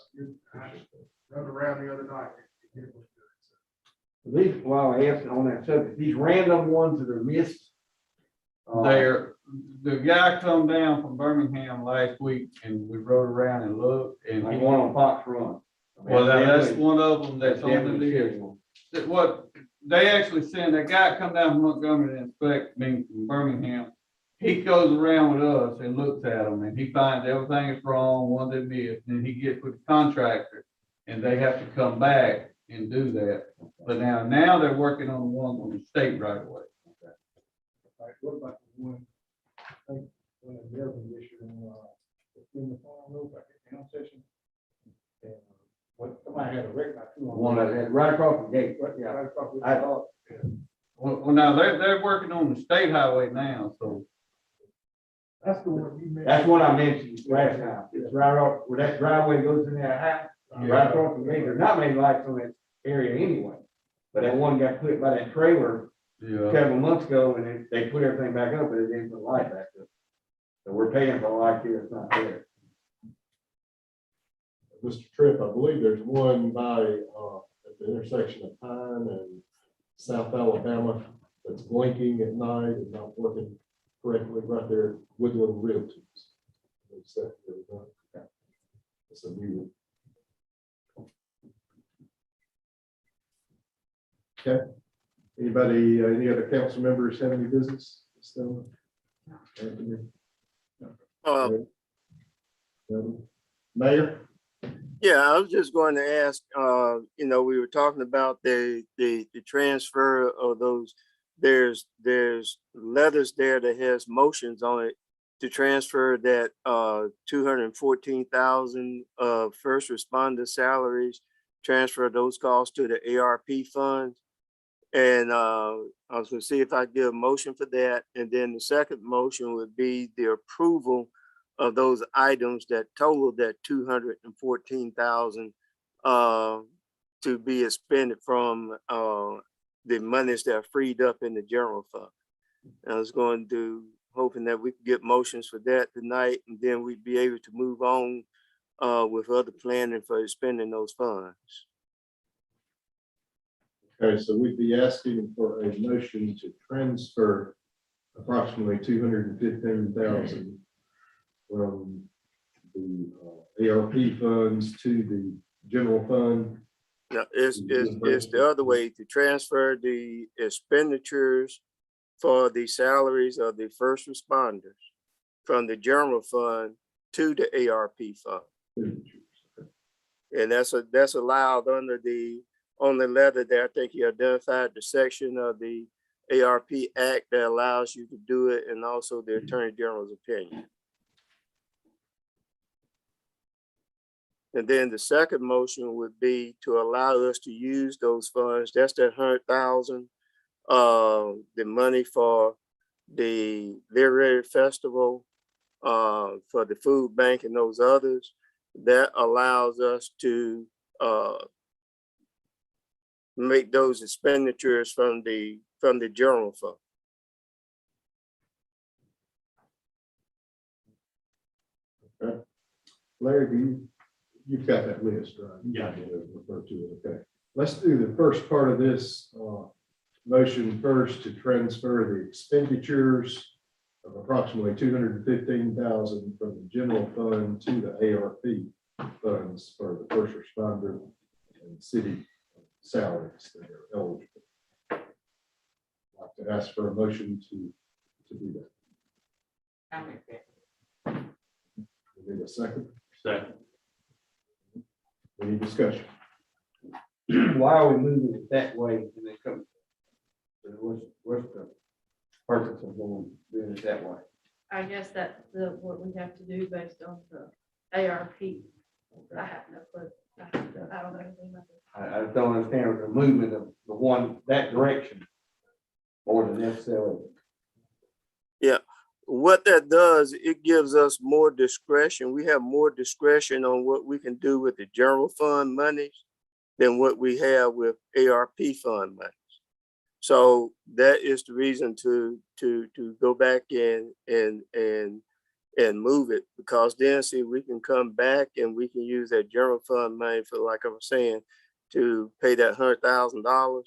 I rode around the other night. It was good. These, while I asked on that subject, these random ones that are missed. The guy come down from Birmingham last week and we rode around and looked and Like he, one on Fox Run. well, that's one of them that's on the Definitely list. scheduled. That what, they actually send, that guy come down from Montgomery to inspect me from Birmingham. He goes around with us and looks at them and he finds everything is wrong, one they missed, and he gets with the contractor. And they have to come back and do that. But now they're working on the one on the state right away. Right, what about the one, I think, when the building issue in the farm road, like the town session? And, what, somebody had a wreck like two. One that had right across the gate, but yeah, Right across the- I thought, Well, now they're working on the state highway now, so. That's the one you mentioned. that's what I mentioned last time. It's right off, where that driveway goes in that house, right across the gate. There's not many lights on that area anyway. But that one got put by that trailer a Yeah. couple of months ago, and they put everything back up, but it didn't put the light back up. So we're paying for a light here, it's not there. Mr. Tripp, I believe there's one by, at the intersection of Pine and South Alabama that's blinking at night and not working correctly right there at Woodland Realty. It's a new one. Okay. Anybody, any other council members have any business? Stella? Anthony? Mayor? Yeah, I was just going to ask, we were talking about the transfer of those, there's letters there that has motions on it to transfer that 214,000 first responder salaries, transfer those costs to the ARP funds. And I was gonna see if I could get a motion for that. And then the second motion would be the approval of those items that total that 214,000 to be expended from the monies that are freed up in the general fund. And I was going to, hoping that we could get motions for that tonight, and then we'd be able to move on with other planning for spending those funds. Okay, so we'd be asking for a motion to transfer approximately 215,000 from the ARP funds to the general fund. Now, it's the other way to transfer the expenditures for the salaries of the first responders from the general fund to the ARP fund. And that's allowed under on the letter there. I think you identified the section of the ARP Act that allows you to do it, and also the Attorney General's opinion. And then the second motion would be to allow us to use those funds. That's that 100,000, the money for the Literary Festival, for the food bank and those others. That allows us to make those expenditures from the general fund. Okay. Larry, you've got that list, right? Yeah. Refer to it, okay. Let's do the first part of this motion first to transfer the expenditures of approximately 215,000 from the general fund to the ARP funds for the first responder and city salaries that are eligible. I'd like to ask for a motion to do that. We need a second. Second. Any discussion? why are we moving it that way and then come? What's the purpose of doing it that way? I guess that's what we have to do based on the ARP I have no clue. I don't know anything about this. I just don't understand the movement of the one, that direction. More than necessarily. What that does, it gives us more discretion. We have more discretion on what we can do with the general fund monies than what we have with ARP fund monies. So that is the reason to go back and move it, because then see, we can come back and we can use that general fund money for, like I was saying, to pay that $100,000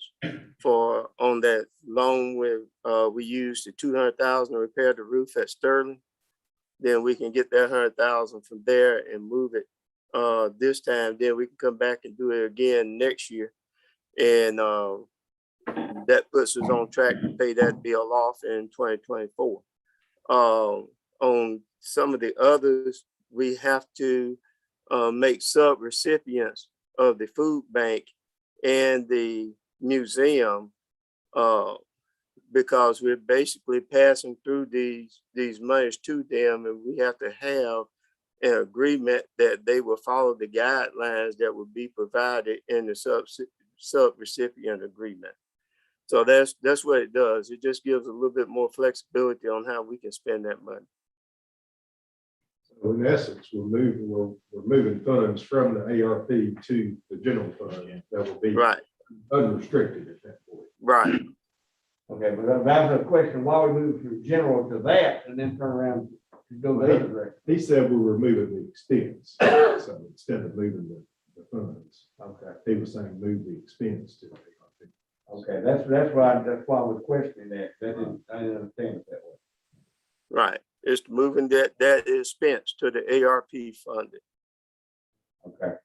for on that loan where we used the 200,000 to repair the roof at Sterling. Then we can get that 100,000 from there and move it this time. Then we can come back and do it again next year, and that puts us on track to pay that bill off in 2024. On some of the others, we have to make sub-recipients of the food bank and the museum, because we're basically passing through these monies to them, and we have to have an agreement that they will follow the guidelines that will be provided in the sub-recipient agreement. So that's what it does. It just gives a little bit more flexibility on how we can spend that money. So in essence, we're moving funds from the ARP to the general fund that will be Right, unrestricted at that point. right. Okay, but that was a question, why we move from general to that and then turn around to go the other direction? He said we were moving the expense, so instead of moving the funds, Okay, he was saying move the expense to the ARP. okay, that's why I was questioning that. I didn't understand it that way. Right. It's moving that expense to the ARP funding. Okay.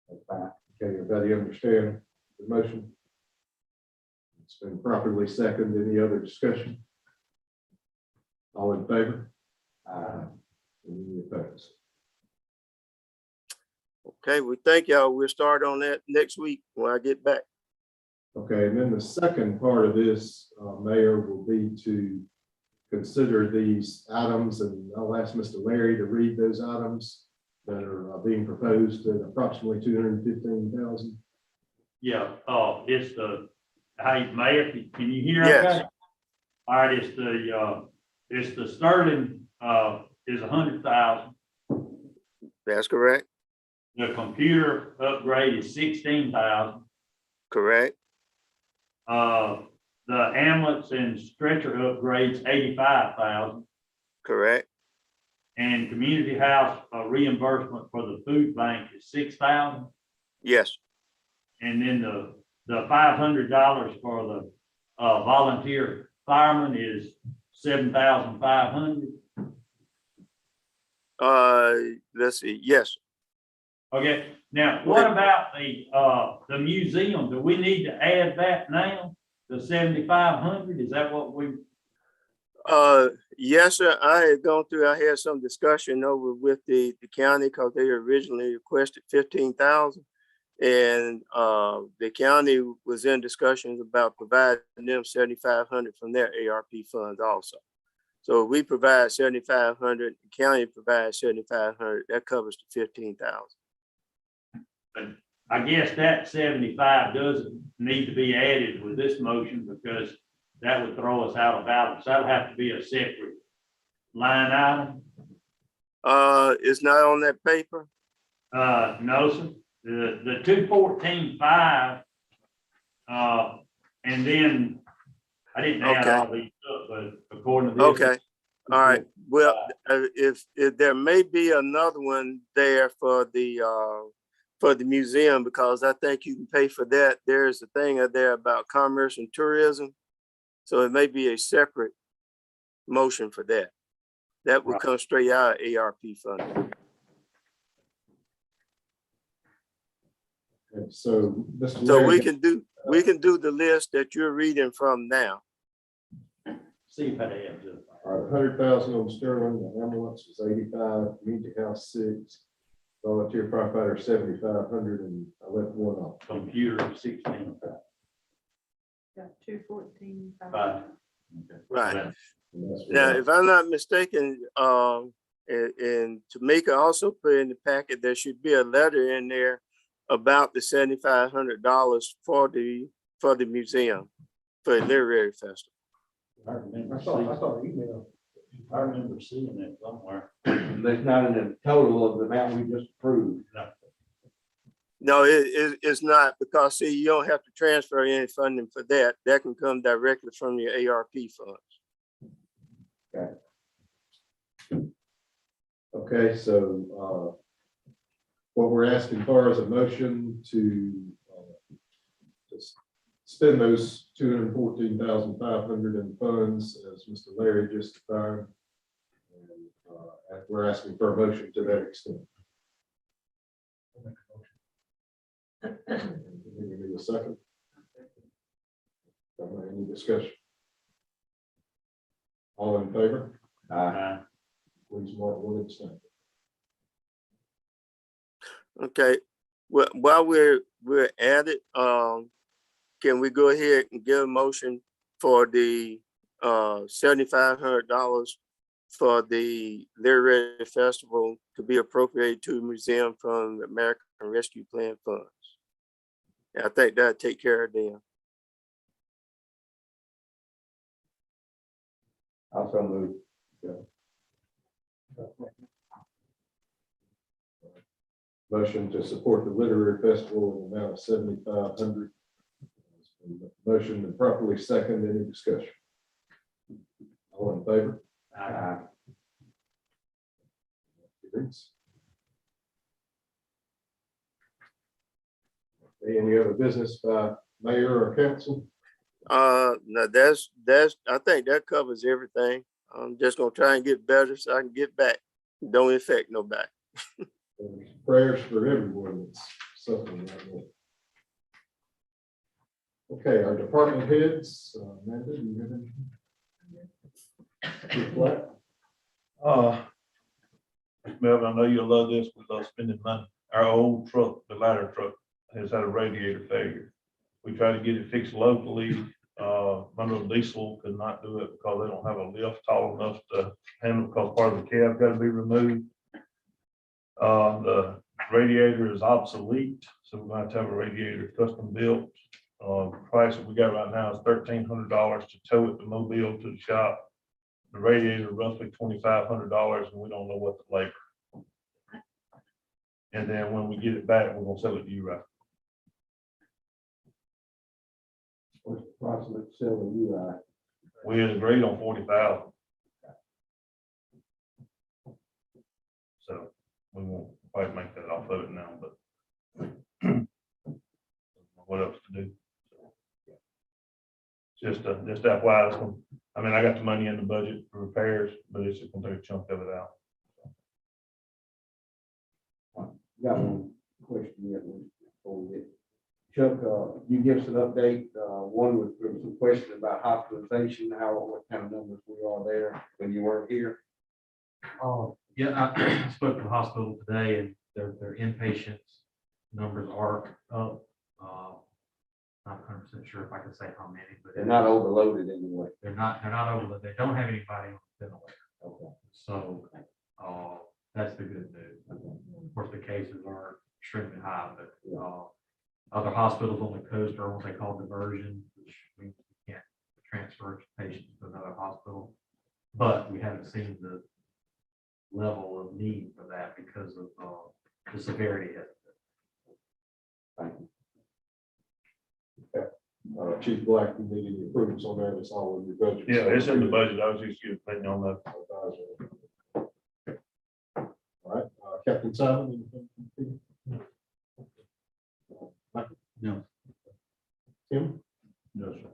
That's fine. Okay, everybody understand the motion? It's been properly seconded. Any other discussion? All in favor? Any opposed? Okay, we thank y'all. We'll start on that next week when I get back. Okay, and then the second part of this, Mayor, will be to consider these items, and I'll ask Mr. Larry to read those items that are being proposed at approximately 215,000. Yeah, it's the, hey, Mayor, can you hear? Yes. Okay? All right, it's the Sterling, is 100,000. That's correct. The computer upgrade is 16,000. Correct. The ambulance and stretcher upgrades 85,000. Correct. And community house reimbursement for the food bank is 6,000. Yes. And then the $500 for the volunteer fireman is 7,500. Let's see. Yes. Okay. Now, what about the museum? Do we need to add that now? The 7,500? Is that what we? Yes, sir. I had gone through, I had some discussion over with the county, because they originally requested 15,000. And the county was in discussions about providing them 7,500 from their ARP funds also. So we provide 7,500, the county provides 7,500, that covers the 15,000. I guess that 75 doesn't need to be added with this motion, because that would throw us out of balance. That'll have to be a separate line item. It's not on that paper. No, sir. The 214.5, and then I didn't add all these up, but according to this. Okay. All right. Well, if there may be another one there for the museum, because I think you can pay for that. There's a thing out there about commerce and tourism. So it may be a separate motion for that. That would come straight out of ARP funding. Okay, so Mr. So Larry, we can do the list that you're reading from now. See if that adds up. all right, 100,000 on Sterling, the ambulance was 85, community house 6, volunteer firefighter 7,500, and I left one off. Computer 16. Got 214. Right. Right. And that's what Now, I- if I'm not mistaken, And Tamika also put in the packet, there should be a letter in there about the $7,500 for the museum, for the literary festival. I remember I saw seeing, the email. I remember seeing it somewhere. That's not in the total of the amount we just approved. No, it's not, because see, you don't have to transfer any funding for that. That can come directly from your ARP funds. Okay, so, what we're asking for is a motion to just spend those $214,500 in funds, as Mr. Larry just defined. And, we're asking for a motion to that extent. We need a second. Any discussion? All in favor? Please mark one abstain. Okay, well, while we're at it, can we go ahead and give a motion for the $7,500 for the literary festival to be appropriated to the museum from the American Rescue Plan funds? I think that'll take care of them. Also move. Motion to support the literary festival in the amount of $7,500. Motion and properly second. Any discussion? All in favor? Any other business by mayor or council? No, that's, I think that covers everything. I'm just gonna try and get better so I can get back. Don't affect nobody. There's prayers for everyone that's suffering right now. Okay, our department heads, Amanda, do you have anything? Reflect? Melvin, I know you'll love this. We love spending money. Our old truck, the ladder truck, has had a radiator failure. We tried to get it fixed locally. Monroeville Diesel could not do it because they don't have a lift tall enough to handle, because part of the cab got to be removed. The radiator is obsolete, so we're going to have a radiator custom built. Price that we got right now is $1,300 to tow it to Mobile to the shop. The radiator roughly $2,500, and we don't know what the labor. And then when we get it back, we're gonna sell it to you, right? What's the price of it selling you at? We had agreed on 40,000. So we won't quite make that off of it now, but what else to do? Just FYI, I mean, I got the money in the budget for repairs, but it's just gonna take a chunk of it out. Got one question yet before we get. Chuck, you give us an update. One was, there was some question about hospitalization, what kind of numbers we are there when you weren't here. Yeah, I spoke to the hospital today and their inpatient numbers are up. Not 100% sure if I can say how many, but They're not overloaded anyway. they're not overloaded. They don't have anybody on the ventilator. Okay. So, that's the good news. Of course, the cases are extremely high, but, other hospitals on the coast are what they call diversion, which means we can't transfer patients to another hospital. But we haven't seen the level of need for that because of, the severity of it. Thank you. Chief Black, you need any improvements on that? It's all in your budget. Yeah, it's in the budget. I was just your opinion on that. All right, Captain Simon. Anything? No. Tim? No, sir.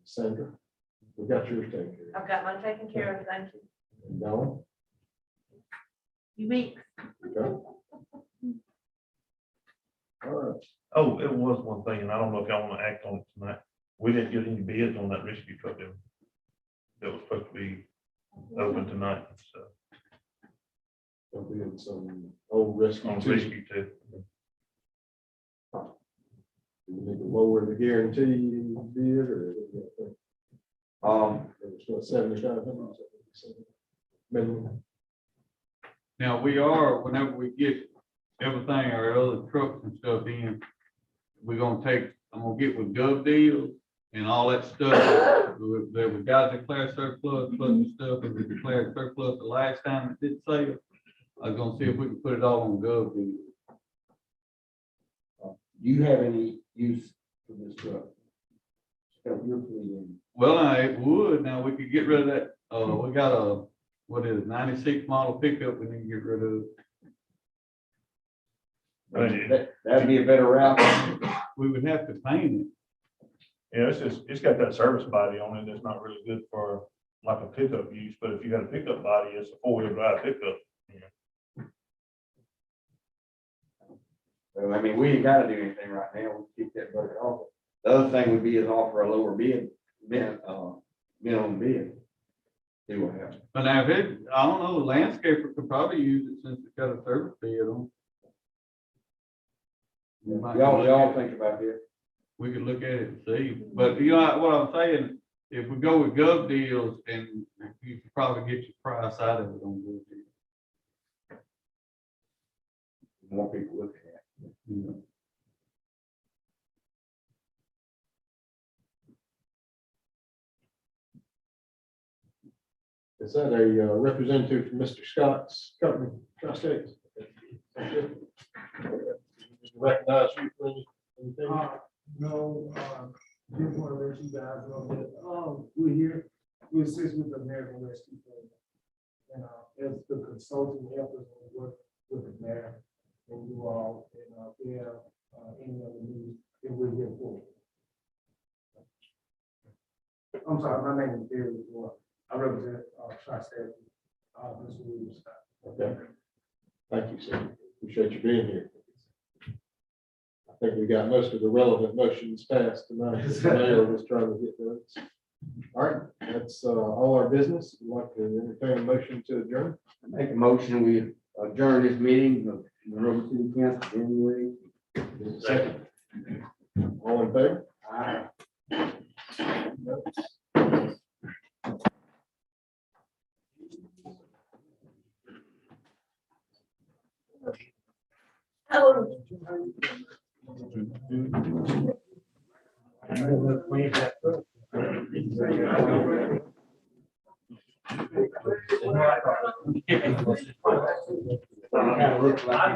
Sandra? We got yours taken care of. I've got mine taken care of, thank you. And Dawn? You weeks. Okay. All right. Oh, it was one thing, and I don't know if y'all want to act on it tonight. We didn't get any bids on that rescue truck that was supposed to be open tonight, so. There'll be in some old rescue. On too. rescue too. Do we need to lower the guarantee bid or? It was what, 7,500 minimum? Now, we are, whenever we get everything, our other trucks and stuff in, we're gonna take, I'm gonna get with Gov Deals and all that stuff that we got declared surplus, plus the stuff that we declared surplus the last time it did sale. I was gonna see if we can put it all on Gov Deals. Do you have any use for this truck? Help your fleet in. Well, it would, now we could get rid of that, we got a, what is it, 96 model pickup we need to get rid of. That'd be a better route. We would have to paint it. Yeah, it's got that service body on it that's not really good for like a pickup use, but if you got a pickup body, it's a four-wheel drive pickup. Well, I mean, we ain't gotta do anything right now, we keep that budget off. The other thing would be is offer a lower minimum bid. See what happens. But now, if it, I don't know, the landscaper could probably use it since it's got a service bid on. Y'all think about this. We could look at it and see, but you know, what I'm saying, if we go with Gov Deals, and you could probably get your price out of it on Gov Deals. More people looking at it. You know. Is that a representative from Mr. Scott's company, Tri-State? Recognize you for anything? No, just want to let you guys know that, we're here, we assist with the American Rescue Plan. And, as the consulting helpers work with the mayor and you all, and, if they have, any other needs, then we're here for it. I'm sorry, my name is Barry Moore. I represent, Tri-State, Mr. Williams. Okay. Thank you, sir. Appreciate you being here. I think we got most of the relevant motions passed tonight. The mayor was trying to get those. All right, that's all our business. I'd like to entertain a motion to adjourn. Make a motion, we adjourn this meeting of Monroe City Council, January. Second. All in favor? Aye. Kind of looks like